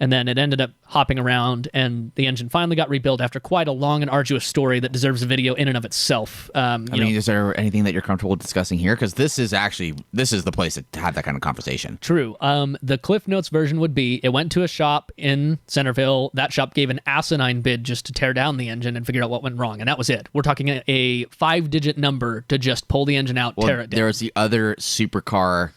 And then it ended up hopping around, and the engine finally got rebuilt after quite a long and arduous story that deserves a video in and of itself. I mean, is there anything that you're comfortable discussing here? Because this is the place to have that kind of conversation. True. The Cliff Notes version would be, it went to a shop in Centerville. That shop gave an asinine bid just to tear down the engine and figure out what went wrong, and that was it. We're talking a 5-digit number to just pull the engine out, tear it down. There was the other supercar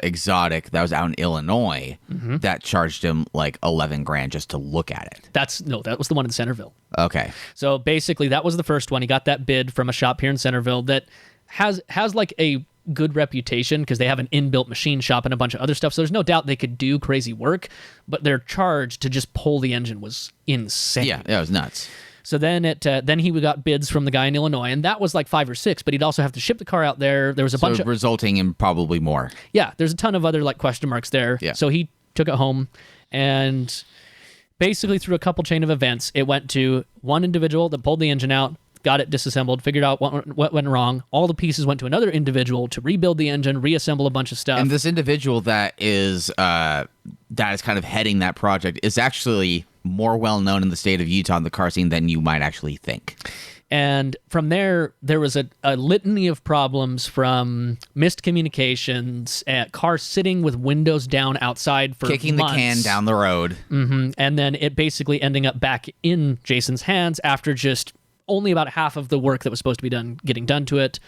exotic that was out in Illinois that charged him like 11 grand just to look at it. That was the one in Centerville. Okay. So basically that was the first one. He got that bid from a shop here in Centerville that has like a good reputation because they have an inbuilt machine shop and a bunch of other stuff. So there's no doubt they could do crazy work, but their charge to just pull the engine was insane. Yeah, it was nuts. So then he got bids from the guy in Illinois, and that was like 5 or 6, but he'd also have to ship the car out there. There was a bunch of resulting in probably more. Yeah, there's a ton of other like question marks there. Yeah. So he took it home, and basically through a couple chain of events, it went to one individual that pulled the engine out, got it disassembled, figured out what went wrong. All the pieces went to another individual to rebuild the engine, reassemble a bunch of stuff. And this individual that is kind of heading that project is actually more well known in the state of Utah in the car scene than you might actually think. And from there was a litany of problems, from missed communications, cars sitting with windows down outside for kicking months. the can down the road. Mm-hmm. And then it basically ending up back in Jason's hands after just only about half of the work that was supposed to be done getting done to it,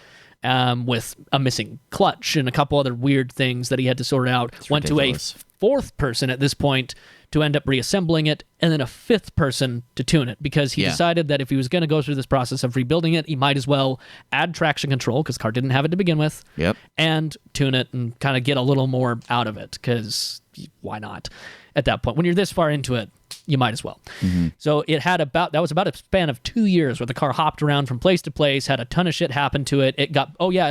with a missing clutch and a couple other weird things that he had to sort out. Went ridiculous. to a fourth person at this point to end up reassembling it, and then a fifth person to tune it, because he decided that if he was going to go through this process of rebuilding it, he might as well add traction control, because the car didn't have it to begin with, and tune it and kind of get a little more out of it, because why not? At that point, when you're this far into it, you might as well. So it had that was about a span of 2 years where the car hopped around from place to place, had a ton of shit happen to it. It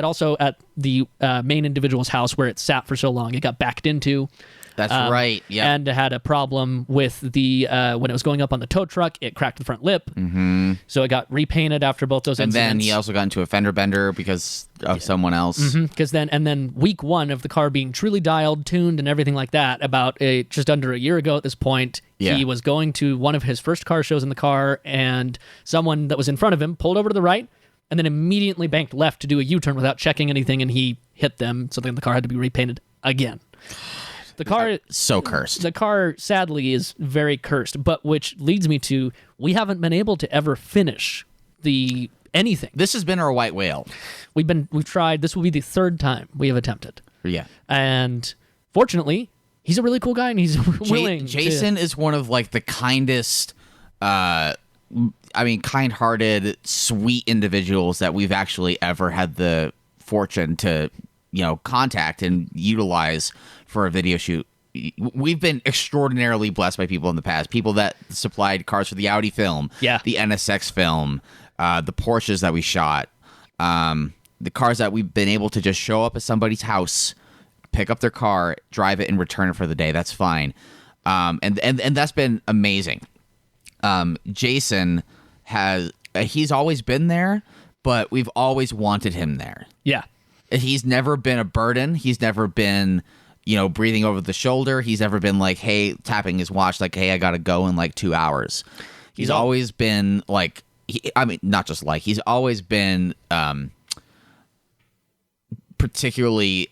also at the main individual's house where it sat for so long, it got backed into. That's right. Yeah. And had a problem with the when it was going up on the tow truck, it cracked the front lip. So it got repainted after both those incidents. And then he also got into a fender bender because of someone else. Because then week one of the car being truly dialed, tuned, and everything like that, about just under a year ago at this point, he was going to one of his first car shows in the car, and someone that was in front of him pulled over to the right and then immediately banked left to do a U-turn without checking anything, and he hit them, so then the car had to be repainted again. The car so cursed. The car sadly is very cursed, but which leads me to, we haven't been able to ever finish anything. This has been our white whale. We've tried. This will be the third time we have attempted. Yeah. And fortunately, he's a really cool guy, and he's willing. Jason is one of like the kindest, kind-hearted, sweet individuals that we've actually ever had the fortune to, contact and utilize for a video shoot. We've been extraordinarily blessed by people in the past. People that supplied cars for the Audi film, the NSX film, the Porsches that we shot, the cars that we've been able to just show up at somebody's house, pick up their car, drive it, and return it for the day. That's fine. And that's been amazing. Jason he's always been there, but we've always wanted him there. Yeah. He's never been a burden. He's never been, breathing over the shoulder. He's never been like, hey, tapping his watch, like, hey, I got to go in like 2 hours. He's always been like, he's always been particularly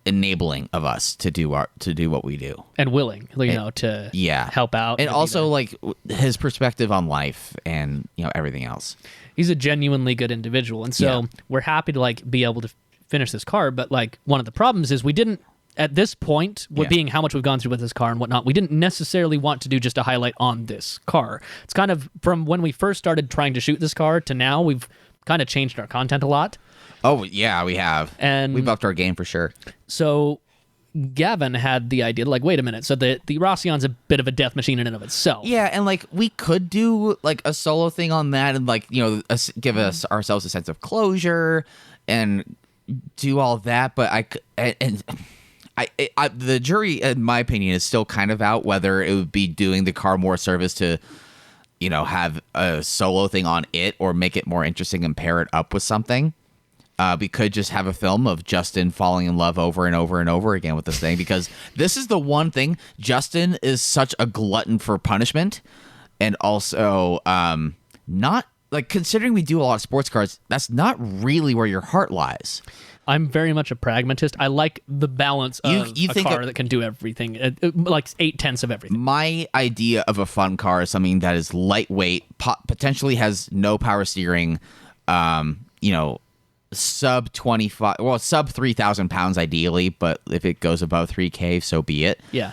enabling of us to do what we do, and willing, to help out, and also like his perspective on life and everything else. He's a genuinely good individual, and so we're happy to be able to finish this car. But one of the problems is we didn't, at this point, being how much we've gone through with this car and whatnot, we didn't necessarily want to do just a highlight on this car. It's kind of from when we first started trying to shoot this car to now, we've kind of changed our content a lot. Oh yeah, we have, and we've upped our game for sure. So Gavin had the idea, wait a minute, so the Rocion's a bit of a death machine in and of itself. Yeah, and we could do a solo thing on that, and give us ourselves a sense of closure and do all that. But the jury, in my opinion, is still kind of out whether it would be doing the car more service to, have a solo thing on it or make it more interesting and pair it up with something. We could just have a film of Justin falling in love over and over and over again with this thing, because this is the one thing. Justin is such a glutton for punishment, and also not considering we do a lot of sports cars, that's not really where your heart lies. I'm very much a pragmatist. I like the balance of a car that can do everything, 8/10 of everything. My idea of a fun car is something that is lightweight, potentially has no power steering, sub 3,000 pounds ideally, but if it goes above 3K, so be it. Yeah.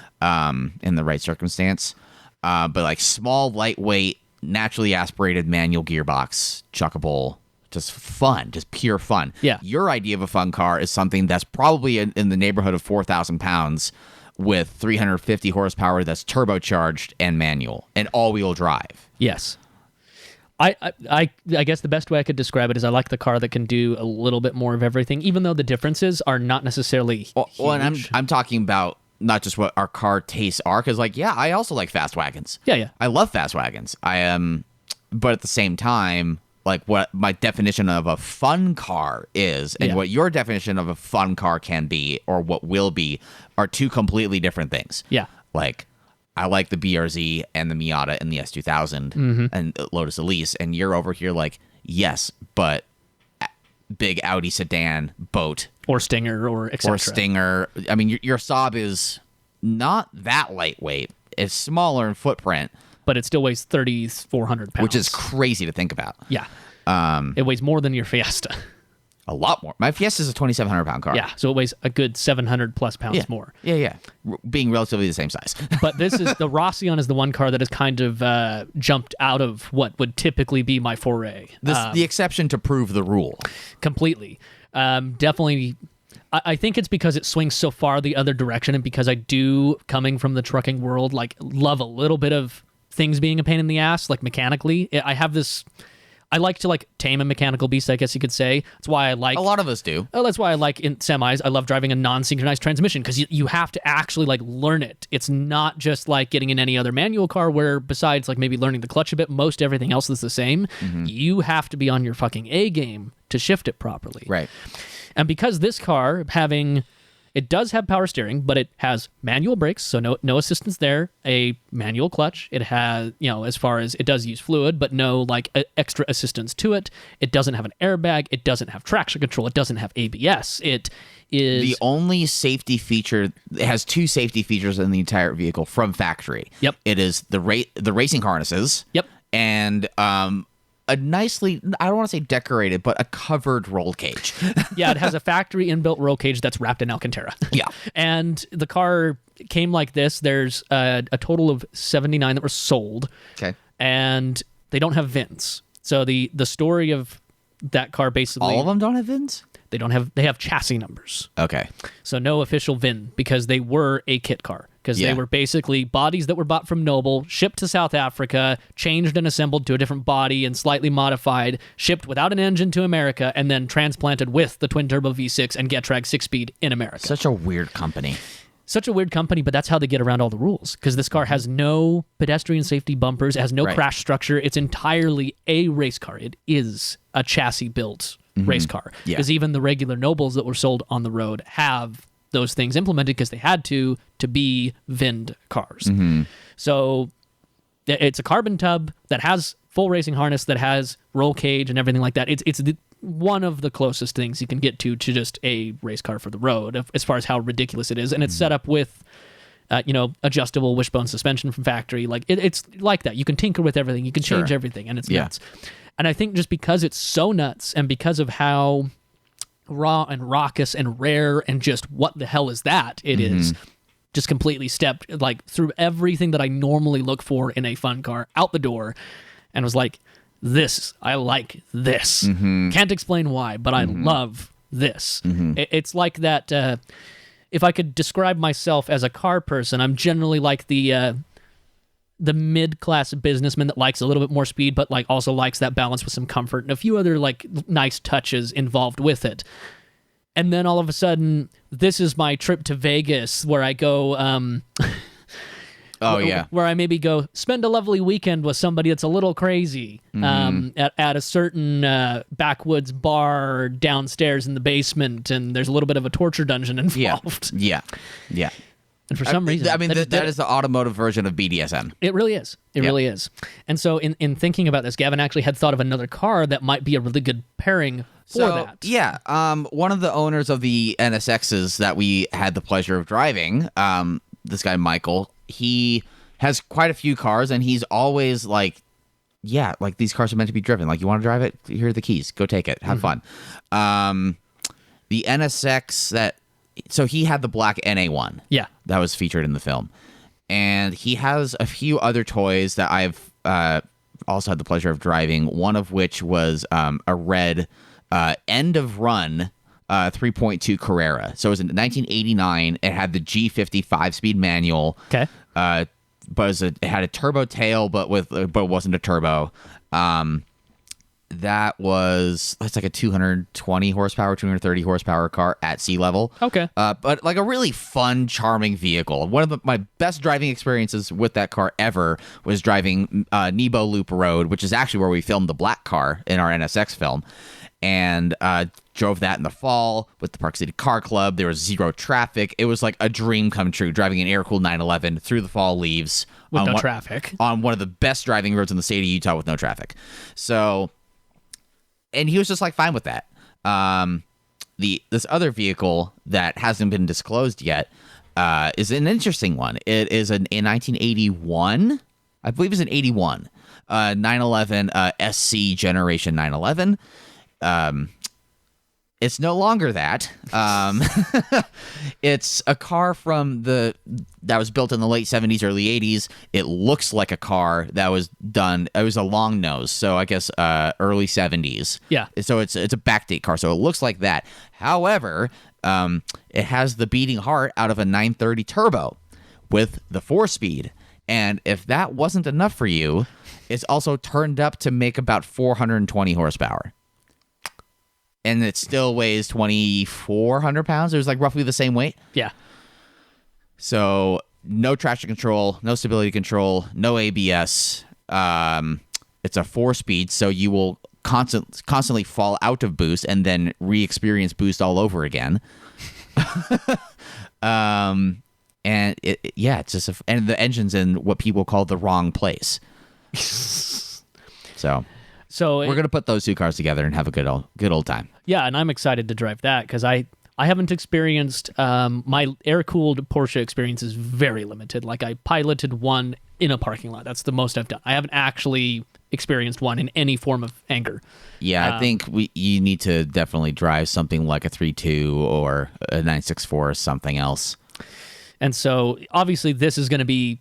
In the right circumstance. But small, lightweight, naturally aspirated manual gearbox, chuckable, just fun, just pure fun. Yeah. Your idea of a fun car is something that's probably in the neighborhood of 4,000 pounds with 350 horsepower that's turbocharged and manual and all-wheel drive. Yes. I guess the best way I could describe it is I like the car that can do a little bit more of everything, even though the differences are not necessarily huge. Well, and I'm talking about not just what our car tastes are, because I also like fast wagons. Yeah. I love fast wagons. But at the same time, what my definition of a fun car is and what your definition of a fun car can be or what will be are two completely different things. Yeah. I like the BRZ and the Miata and the S2000 and Lotus Elise, and you're over here yes, but big Audi sedan, boat. Or Stinger, or etc. Or Stinger. I mean, your Saab is not that lightweight. It's smaller in footprint, but it still weighs 3,400 pounds. which is crazy to think about. Yeah. It weighs more than your Fiesta. A lot more. My Fiesta is a 2,700-pound car. Yeah, so it weighs a good 700 plus pounds more. Yeah. Being relatively the same size. But this is the Rossion is the one car that has kind of jumped out of what would typically be my foray. The exception to prove the rule. Completely. Definitely. I think it's because it swings so far the other direction, and because I do, coming from the trucking world, like love a little bit of things being a pain in the ass, like mechanically. I have this. I like to like tame a mechanical beast, I guess you could say. That's why I like... A lot of us do. Oh, that's why I like in semis. I love driving a non-synchronized transmission because you have to actually like learn it. It's not just like getting in any other manual car where besides like maybe learning the clutch a bit, most everything else is the same. You have to be on your fucking A game to shift it properly. Right. And because this car it does have power steering, but it has manual brakes, so no assistance there. A manual clutch. It has, as far as it does use fluid, but no like extra assistance to it. It doesn't have an airbag. It doesn't have traction control. It doesn't have ABS. It is the only safety feature. It has two safety features in the entire vehicle from factory. Yep. It is the racing harnesses. Yep. And a nicely, I don't want to say decorated, but a covered roll cage. Yeah, it has a factory inbuilt roll cage that's wrapped in Alcantara. Yeah. And the car came like this. There's a total of 79 that were sold. Okay. And they don't have VINs. So the story of that car basically... All of them don't have VINs? They have chassis numbers. Okay. So no official VIN because they were a kit car. Because Yeah. they were basically bodies that were bought from Noble, shipped to South Africa, changed and assembled to a different body and slightly modified, shipped without an engine to America, and then transplanted with the twin-turbo V6 and Getrag 6-speed in America. Such a weird company. Such a weird company, but that's how they get around all the rules. Because this car has no pedestrian safety bumpers, it has no Right. crash structure. It's entirely a race car. It is a chassis-built race car. Yeah. Because even the regular Nobles that were sold on the road have those things implemented because they had to be VINed cars. So it's a carbon tub that has full racing harness, that has roll cage and everything like that. It's one of the closest things you can get to just a race car for the road as far as how ridiculous it is. And it's set up with adjustable wishbone suspension from factory. Like it's like that. You can tinker with everything. You can change everything, and it's nuts. And I think just because it's so nuts, and because of how raw and raucous and rare and just what the hell is that it is, just completely stepped like through everything that I normally look for in a fun car out the door, and was like, I like this. Can't explain why, but I love this. It's like that. If I could describe myself as a car person, I'm generally like the mid-class businessman that likes a little bit more speed, but like also likes that balance with some comfort and a few other like nice touches involved with it. And then all of a sudden, this is my trip to Vegas where I go, where I maybe go spend a lovely weekend with somebody that's a little crazy at a certain backwoods bar downstairs in the basement, and there's a little bit of a torture dungeon involved. Yeah. And for some reason... I mean, that is the automotive version of BDSM. It really is. It really is. And so in thinking about this, Gavin actually had thought of another car that might be a really good pairing for that. Yeah. One of the owners of the NSXs that we had the pleasure of driving, this guy Michael, he has quite a few cars, and he's always like, yeah, like these cars are meant to be driven. Like, you want to drive it? Here are the keys. Go take it. Have fun. The NSX so he had the black NA1. Yeah. That was featured in the film. And he has a few other toys that I've also had the pleasure of driving, one of which was a red end of run 3.2 Carrera. So it was in 1989. It had the G50 5-speed manual. Okay. But it had a turbo tail, but it wasn't a turbo. That's like a 220 horsepower, 230 horsepower car at sea level. Okay. But like a really fun, charming vehicle. One of my best driving experiences with that car ever was driving Nebo Loop Road, which is actually where we filmed the black car in our NSX film. And drove that in the fall with the Park City Car Club. There was zero traffic. It was like a dream come true, driving an air-cooled 911 through the fall leaves. With no traffic. On one of the best driving roads in the state of Utah with no traffic. So... And he was just like fine with that. This other vehicle that hasn't been disclosed yet is an interesting one. It is a 1981 I believe it's an 81 911 SC generation 911. It's no longer that. It's a car that was built in the late 70s, early 80s. It looks like a car that was done. It was a long nose, so I guess early 70s. Yeah. So it's a backdate car, so it looks like that. However, it has the beating heart out of a 930 turbo with the 4-speed. And if that wasn't enough for you, it's also turned up to make about 420 horsepower. And it still weighs 2,400 pounds. It was like roughly the same weight. Yeah. So no traction control, no stability control, no ABS. It's a 4-speed, so you will constantly fall out of boost and then re-experience boost all over again. And it's just and the engine's in what people call the wrong place. So we're gonna put those two cars together and have a good old time. Yeah, and I'm excited to drive that because I haven't experienced my air-cooled Porsche experience is very limited. Like I piloted one in a parking lot. That's the most I've done. I haven't actually experienced one in any form of anger. Yeah, I think you need to definitely drive something like a 3.2 or a 964 or something else. And so obviously this is going to be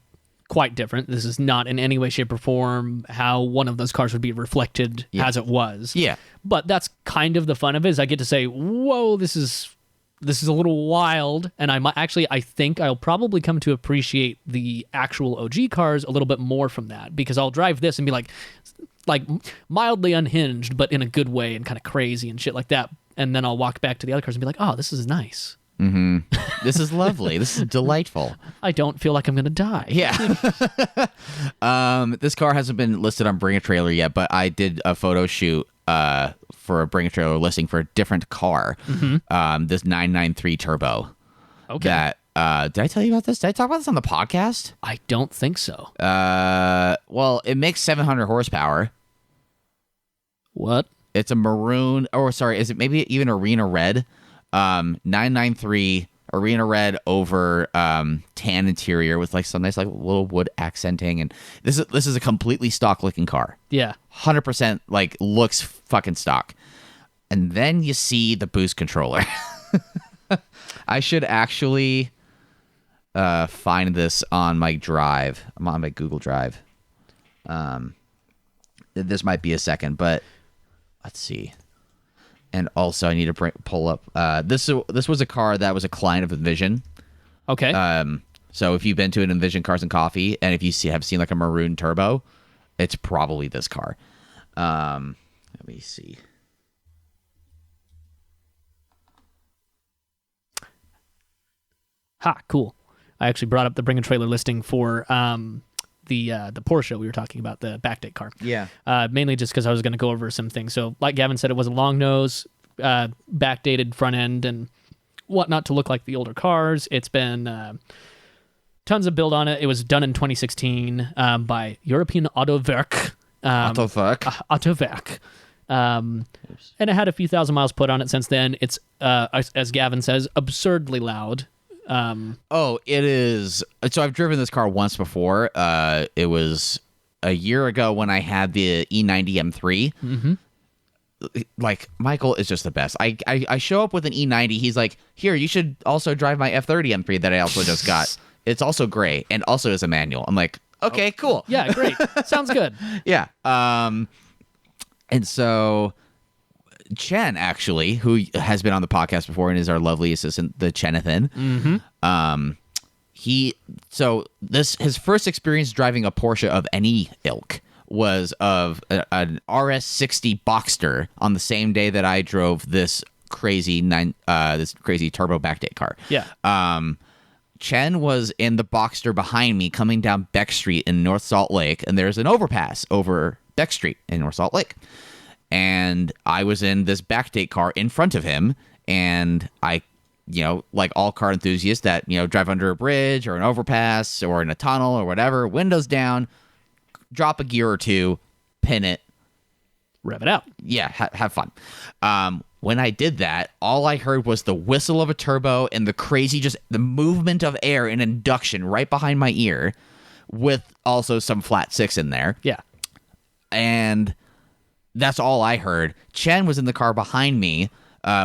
quite different. This is not in any way, shape, or form how one of those cars would be reflected as it was. Yeah. But that's kind of the fun of it, is I get to say, whoa, this is a little wild. And I think I'll probably come to appreciate the actual OG cars a little bit more from that, because I'll drive this and be like mildly unhinged, but in a good way and kind of crazy and shit like that. And then I'll walk back to the other cars and be like, oh, this is nice. Mm-hmm. This is lovely. This is delightful. I don't feel like I'm going to die. Yeah. This car hasn't been listed on Bring a Trailer yet, but I did a photo shoot for a Bring a Trailer listing for a different car. Mm-hmm. This 993 Turbo. Okay. That did I tell you about this? Did I talk about this on the podcast? I don't think so. Well, it makes 700 horsepower. What? It's a maroon, or sorry, is it maybe even arena red? 993 arena red over tan interior with like some nice like little wood accenting, and this is a completely stock looking car. Yeah, 100% like looks fucking stock. And then you see the boost controller. I should actually find this on my drive. I'm on my Google Drive. This might be a second, but let's see. And also, I need to pull up. This was a car that was a client of Envision. Okay. So if you've been to an Envision Cars and Coffee, and if you have seen like a maroon turbo, it's probably this car. Let me see. Ha, cool. I actually brought up the Bring a Trailer listing for the Porsche we were talking about, the backdate car. Yeah. Mainly just because I was going to go over some things. So like Gavin said, it was a long nose, backdated front end and whatnot to look like the older cars. It's been tons of build on it. It was done in 2016 by European Autowerk. Autowerk. And it had a few thousand miles put on it since then. It's, as Gavin says, absurdly loud. It is. So I've driven this car once before. It was a year ago when I had the E90 M3. Mm-hmm. Like, Michael is just the best. I show up with an E90. He's like, here, you should also drive my F30 M3 that I also just got. It's also gray and also is a manual. I'm like, okay, cool. Yeah, great. Sounds good. Yeah. And so Chen, actually, who has been on the podcast before and is our lovely assistant, the Chenathan. Mm-hmm. His first experience driving a Porsche of any ilk was of an RS60 Boxster on the same day that I drove this crazy turbo backdate car. Yeah. Chen was in the Boxster behind me coming down Beck Street in North Salt Lake, and there's an overpass over Beck Street in North Salt Lake. And I was in this backdate car in front of him, and I, like all car enthusiasts that, drive under a bridge or an overpass or in a tunnel or whatever, windows down, drop a gear or two, pin it. Rev it out. Yeah, have fun. When I did that, all I heard was the whistle of a turbo and the crazy, just the movement of air in induction right behind my ear, with also some flat six in there. Yeah. And that's all I heard. Chen was in the car behind me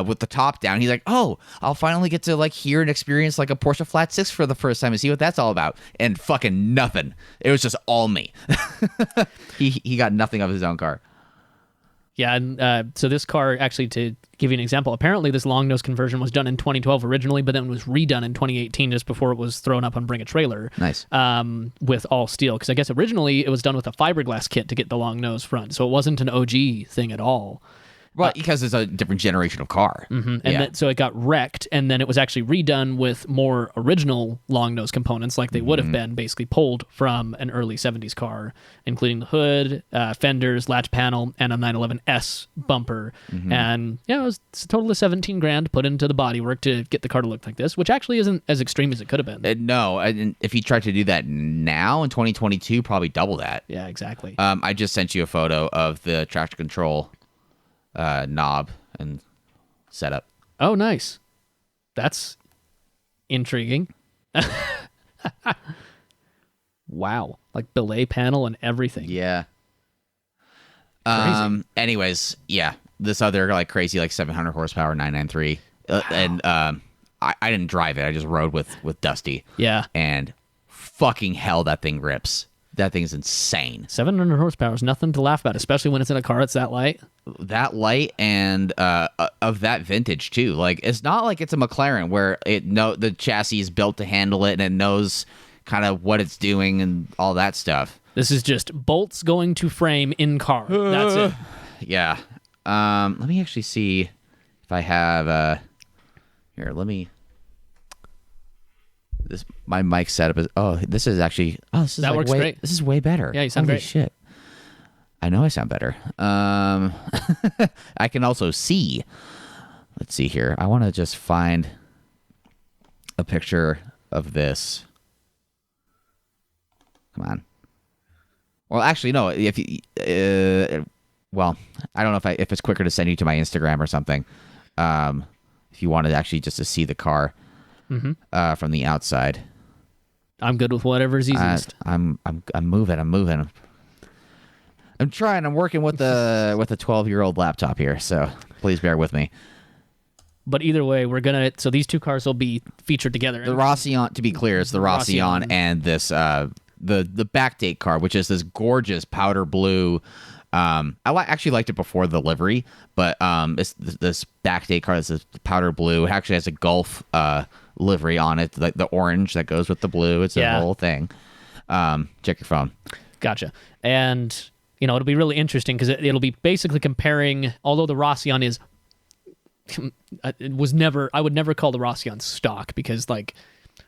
with the top down. He's like, oh, I'll finally get to like hear and experience like a Porsche flat six for the first time and see what that's all about. And fucking nothing. It was just all me. He got nothing of his own car. Yeah, and so this car, actually, to give you an example, apparently this long nose conversion was done in 2012 originally, but then was redone in 2018 just before it was thrown up on Bring a Trailer. Nice. With all steel, because I guess originally it was done with a fiberglass kit to get the long nose front, so it wasn't an OG thing at all. Well, because it's a different generation of car. And then, so it got wrecked, and then it was actually redone with more original long nose components, like they would have been basically pulled from an early 70s car, including the hood, fenders, latch panel, and a 911S bumper. And yeah, it was a total of $17,000 put into the bodywork to get the car to look like this, which actually isn't as extreme as it could have been. No, and if you tried to do that now in 2022, probably double that. Yeah, exactly. I just sent you a photo of the traction control knob and setup. Oh, nice. That's intriguing. Wow. Like belay panel and everything. Yeah. Crazy. Anyways, yeah. This other like crazy like 700 horsepower 993. And I didn't drive it. I just rode with Dusty. Yeah. And fucking hell, that thing rips. That thing's insane. 700 horsepower is nothing to laugh about, especially when it's in a car that's that light. That light and of that vintage too. Like it's not like it's a McLaren where the chassis is built to handle it and it knows kind of what it's doing and all that stuff. This is just bolts going to frame in car. That's it. Yeah. Let me actually see if I have here. Let me. My mic setup is. Oh, this is actually. Oh, this is that like works way, great. This is way better. Yeah, you sound Holy great. Shit. I know I sound better. I can also see. Let's see here. I want to just find a picture of this. Come on. Well, actually, no. If you, well, I don't know if it's quicker to send you to my Instagram or something. If you wanted actually just to see the car from the outside. I'm good with whatever's easiest. I'm moving. I'm trying. I'm working with a 12-year-old laptop here, so please bear with me. But either way, we're gonna. So these two cars will be featured together. The Roussillon, to be clear, it's the Roussillon and this the backdate car, which is this gorgeous powder blue. I actually liked it before the livery, but it's this backdate car. This is powder blue. It actually has a Gulf livery on it, like the orange that goes with the blue. It's a whole thing. Check your phone. Gotcha. And it'll be really interesting because it'll be basically comparing. Although the Roussillon is, it was never. I would never call the Roussillon stock because like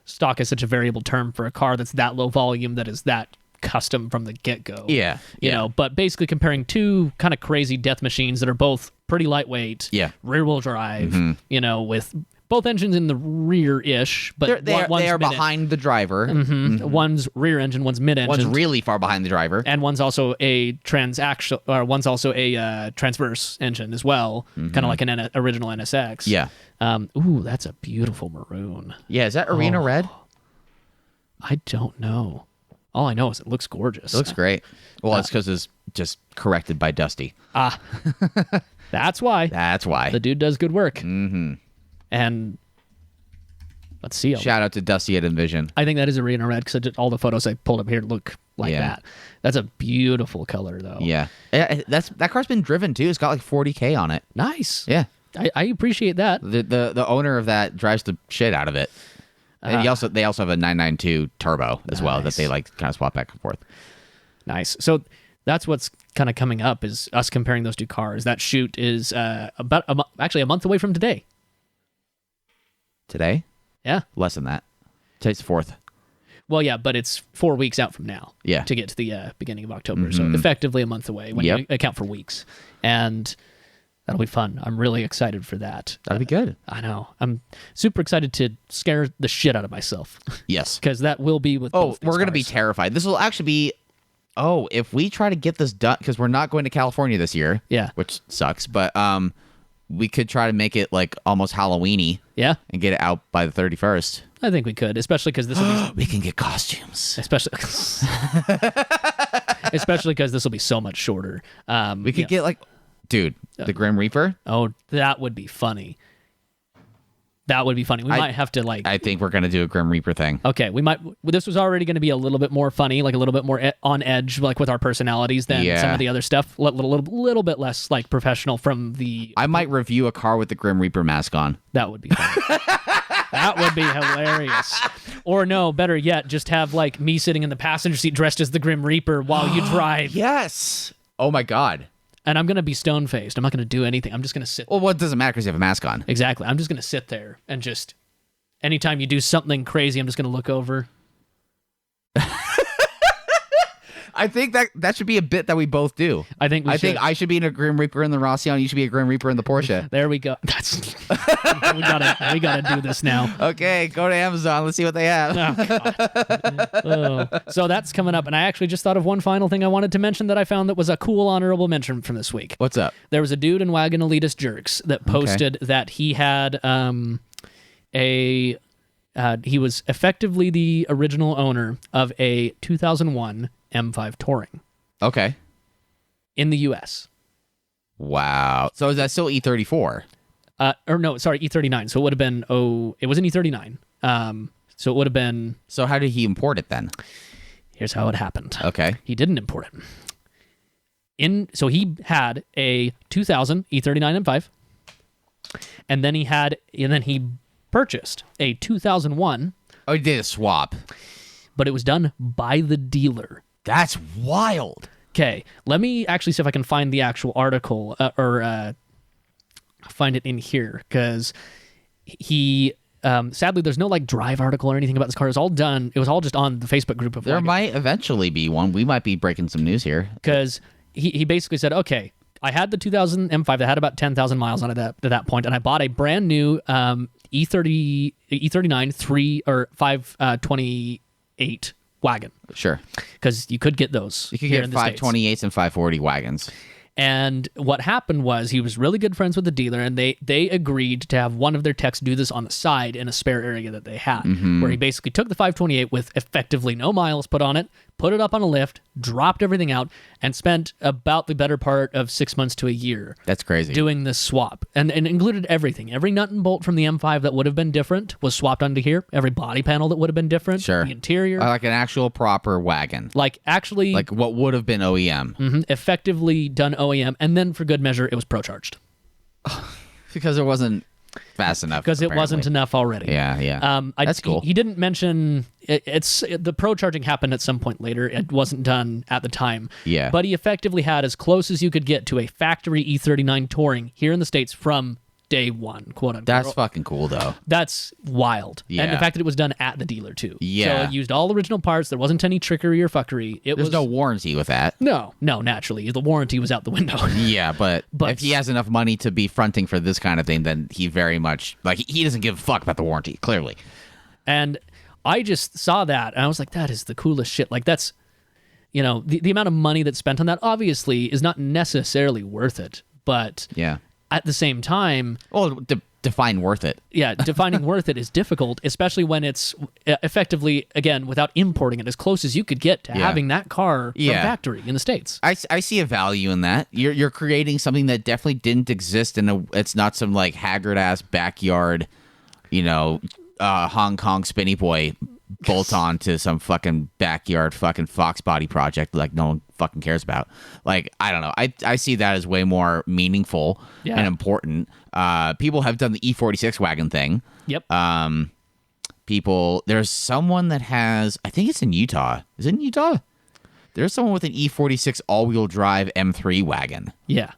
stock is such a variable term for a car that's that low volume that is that custom from the get-go. Yeah. You know, but basically comparing two kind of crazy death machines that are both pretty lightweight. Yeah. Rear-wheel drive. With both engines in the rear-ish, but they one's are behind the driver. One's rear engine, one's mid engine. One's really far behind the driver, and one's also a one's also a transverse engine as well, kind of like an original NSX. Yeah. Ooh, that's a beautiful maroon. Yeah, is that arena red? I don't know. All I know is it looks gorgeous. It looks great. Well, it's because it's just corrected by Dusty. That's why. That's why. The dude does good work. And let's see. Shout out to Dusty at Envision. I think that is arena red because all the photos I pulled up here look like that. That's a beautiful color, though. Yeah. That car's been driven, too. It's got like 40K on it. Nice. Yeah. I appreciate that. The owner of that drives the shit out of it. And they also have a 992 turbo as well that they like kind of swap back and forth. Nice. So that's what's kind of coming up is us comparing those two cars. That shoot is about actually a month away from today. Today? Yeah. Less than that. Today's the 4th. Well, yeah, but it's 4 weeks out from now. Yeah. To get to the beginning of October. So effectively a month away when you account for weeks. And that'll be fun. I'm really excited for that. That'll be good. I know. I'm super excited to scare the shit out of myself. Yes. Because that will be with both these we're going to be cars. terrified. This will actually be... Oh, if we try to get this done... Because we're not going to California this year. Yeah. Which sucks. But we could try to make it like almost Halloween-y. Yeah, and get it out by the 31st. I think we could, especially because this will be we can get costumes. especially because this will be so much shorter. We could get like, dude, the Grim Reaper. Oh, that would be funny. That would be funny. We might have to like. I think we're gonna do a Grim Reaper thing. Okay, we might. This was already going to be a little bit more funny, like a little bit more on edge, like with our personalities than some of the other stuff. Little bit less like professional from the. I might review a car with the Grim Reaper mask on. That would be funny. That would be hilarious. Or no, better yet, just have like me sitting in the passenger seat dressed as the Grim Reaper while you drive. Yes. Oh my God. And I'm going to be stone-faced. I'm not going to do anything. I'm just going to sit. Well, what doesn't matter because you have a mask on. Exactly. I'm just going to sit there and just, anytime you do something crazy, I'm just going to look over. I think that should be a bit that we both do. I think I should be in a Grim Reaper in the Rossian. You should be a Grim Reaper in the Porsche. There we go. That's we gotta do this now. Okay, go to Amazon. Let's see what they have. Oh, God. So that's coming up, and I actually just thought of one final thing I wanted to mention that I found that was a cool honorable mention from this week. What's up? There was a dude in Wagon Elitist Jerks that posted that he had he was effectively the original owner of a 2001 M5 Touring. Okay. In the U.S. Wow. So is that still E34? Or no, sorry, E39. So it would have been, it was an E39. So it would have been... So how did he import it then? Here's how it happened. Okay. He didn't import it. So he had a 2000 E39 M5, and then he purchased a 2001. Oh, he did a swap. But it was done by the dealer. That's wild. Okay, let me actually see if I can find the actual article or find it in here, because he sadly there's no like drive article or anything about this car. It was all just on the Facebook group of There might eventually be one. We might be breaking some news here. Because he basically said, okay, I had the 2000 M5 that had about 10,000 miles on it at that point, and I bought a brand new E39 528 wagon. Sure. Because you could get those. You could get 528s and 540 wagons. And what happened was he was really good friends with the dealer, and they agreed to have one of their techs do this on the side in a spare area that they had, where he basically took the 528 with effectively no miles put on it, put it up on a lift, dropped everything out, and spent about the better part of 6 months to a year. That's crazy. Doing this swap. And included everything. Every nut and bolt from the M5 that would have been different was swapped onto here. Every body panel that would have been different. Sure. The interior. Like an actual proper wagon. Like actually... Like what would have been OEM. Effectively done OEM. And then for good measure, it was pro-charged. Because it wasn't fast enough. Because it wasn't enough already. Yeah. That's cool. He didn't mention the pro charging happened at some point later. It wasn't done at the time. Yeah. But he effectively had as close as you could get to a factory E39 Touring here in the States from day one, quote unquote. That's fucking cool, though. That's wild. Yeah. And the fact that it was done at the dealer, too. Yeah. So it used all original parts. There wasn't any trickery or fuckery. There's no warranty with that. No, naturally. The warranty was out the window. Yeah, but if he has enough money to be fronting for this kind of thing, then he very much, like, he doesn't give a fuck about the warranty, clearly. And I just saw that, and I was like, that is the coolest shit. Like, that's, the amount of money that's spent on that obviously is not necessarily worth it. But yeah. At the same time... Well, define worth it. Yeah, defining worth it is difficult, especially when it's effectively, again, without importing it, as close as you could get to having that car from factory in the States. I see a value in that. You're creating something that definitely didn't exist it's not some like haggard ass backyard, Hong Kong spinny boy bolt on to some fucking backyard fucking Fox body project like no one fucking cares about. Like, I don't know. I see that as way more meaningful and important. People have done the E46 wagon thing. Yep. There's someone that has, I think it's in Utah. Is it in Utah? There's someone with an E46 all-wheel drive M3 wagon. Yeah.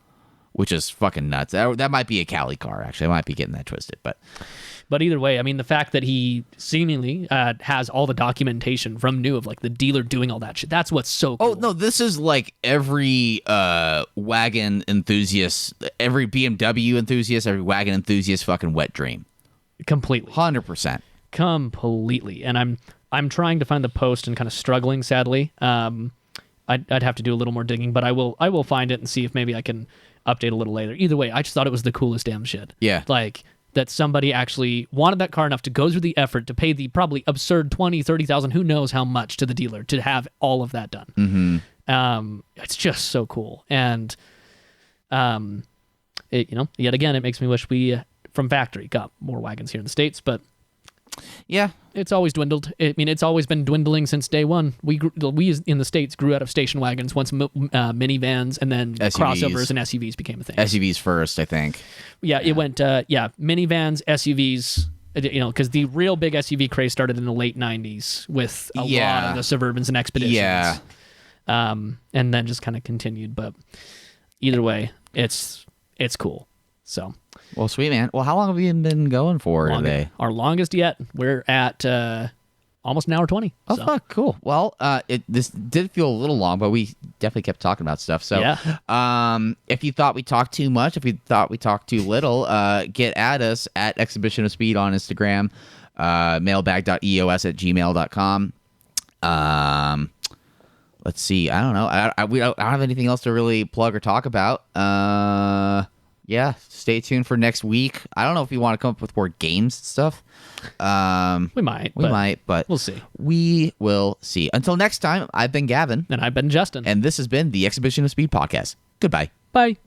Which is fucking nuts. That might be a Cali car, actually. I might be getting that twisted, But either way, I mean, the fact that he seemingly has all the documentation from new of like the dealer doing all that shit, that's what's so cool. Oh, no, this is like every wagon enthusiast, every BMW enthusiast, every wagon enthusiast fucking wet dream. Completely. 100%. Completely. And I'm trying to find the post and kind of struggling, sadly. I'd have to do a little more digging, but I will find it and see if maybe I can update a little later. Either way, I just thought it was the coolest damn shit. Yeah. Like, that somebody actually wanted that car enough to go through the effort to pay the probably absurd 20, 30,000, who knows how much, to the dealer to have all of that done. Mm-hmm. It's just so cool. And, yet again, it makes me wish we, from factory, got more wagons here in the States, but Yeah. it's always dwindled. I mean, it's always been dwindling since day one. We in the States grew out of station wagons once minivans, and then SUVs. crossovers and SUVs became a thing. SUVs first, I think. Yeah, it went, minivans, SUVs, because the real big SUV craze started in the late 90s with a lot of the Suburbans and Expeditions. Yeah. And then just kind of continued. But either way, it's cool. So. Well, sweet, man. Well, how long have you been going for today? Our longest yet. We're at almost an hour 20. Oh, fuck, cool. Well, this did feel a little long, but we definitely kept talking about stuff. So, if you thought we talked too much, if you thought we talked too little, get at us at Exhibition of Speed on Instagram, mailbag.eos@gmail.com. Let's see. I don't know. I don't have anything else to really plug or talk about. Yeah, stay tuned for next week. I don't know if you want to come up with more games and stuff. We might, but we'll see. We will see. Until next time, I've been Gavin. And I've been Justin. And this has been the Exhibition of Speed podcast. Goodbye. Bye.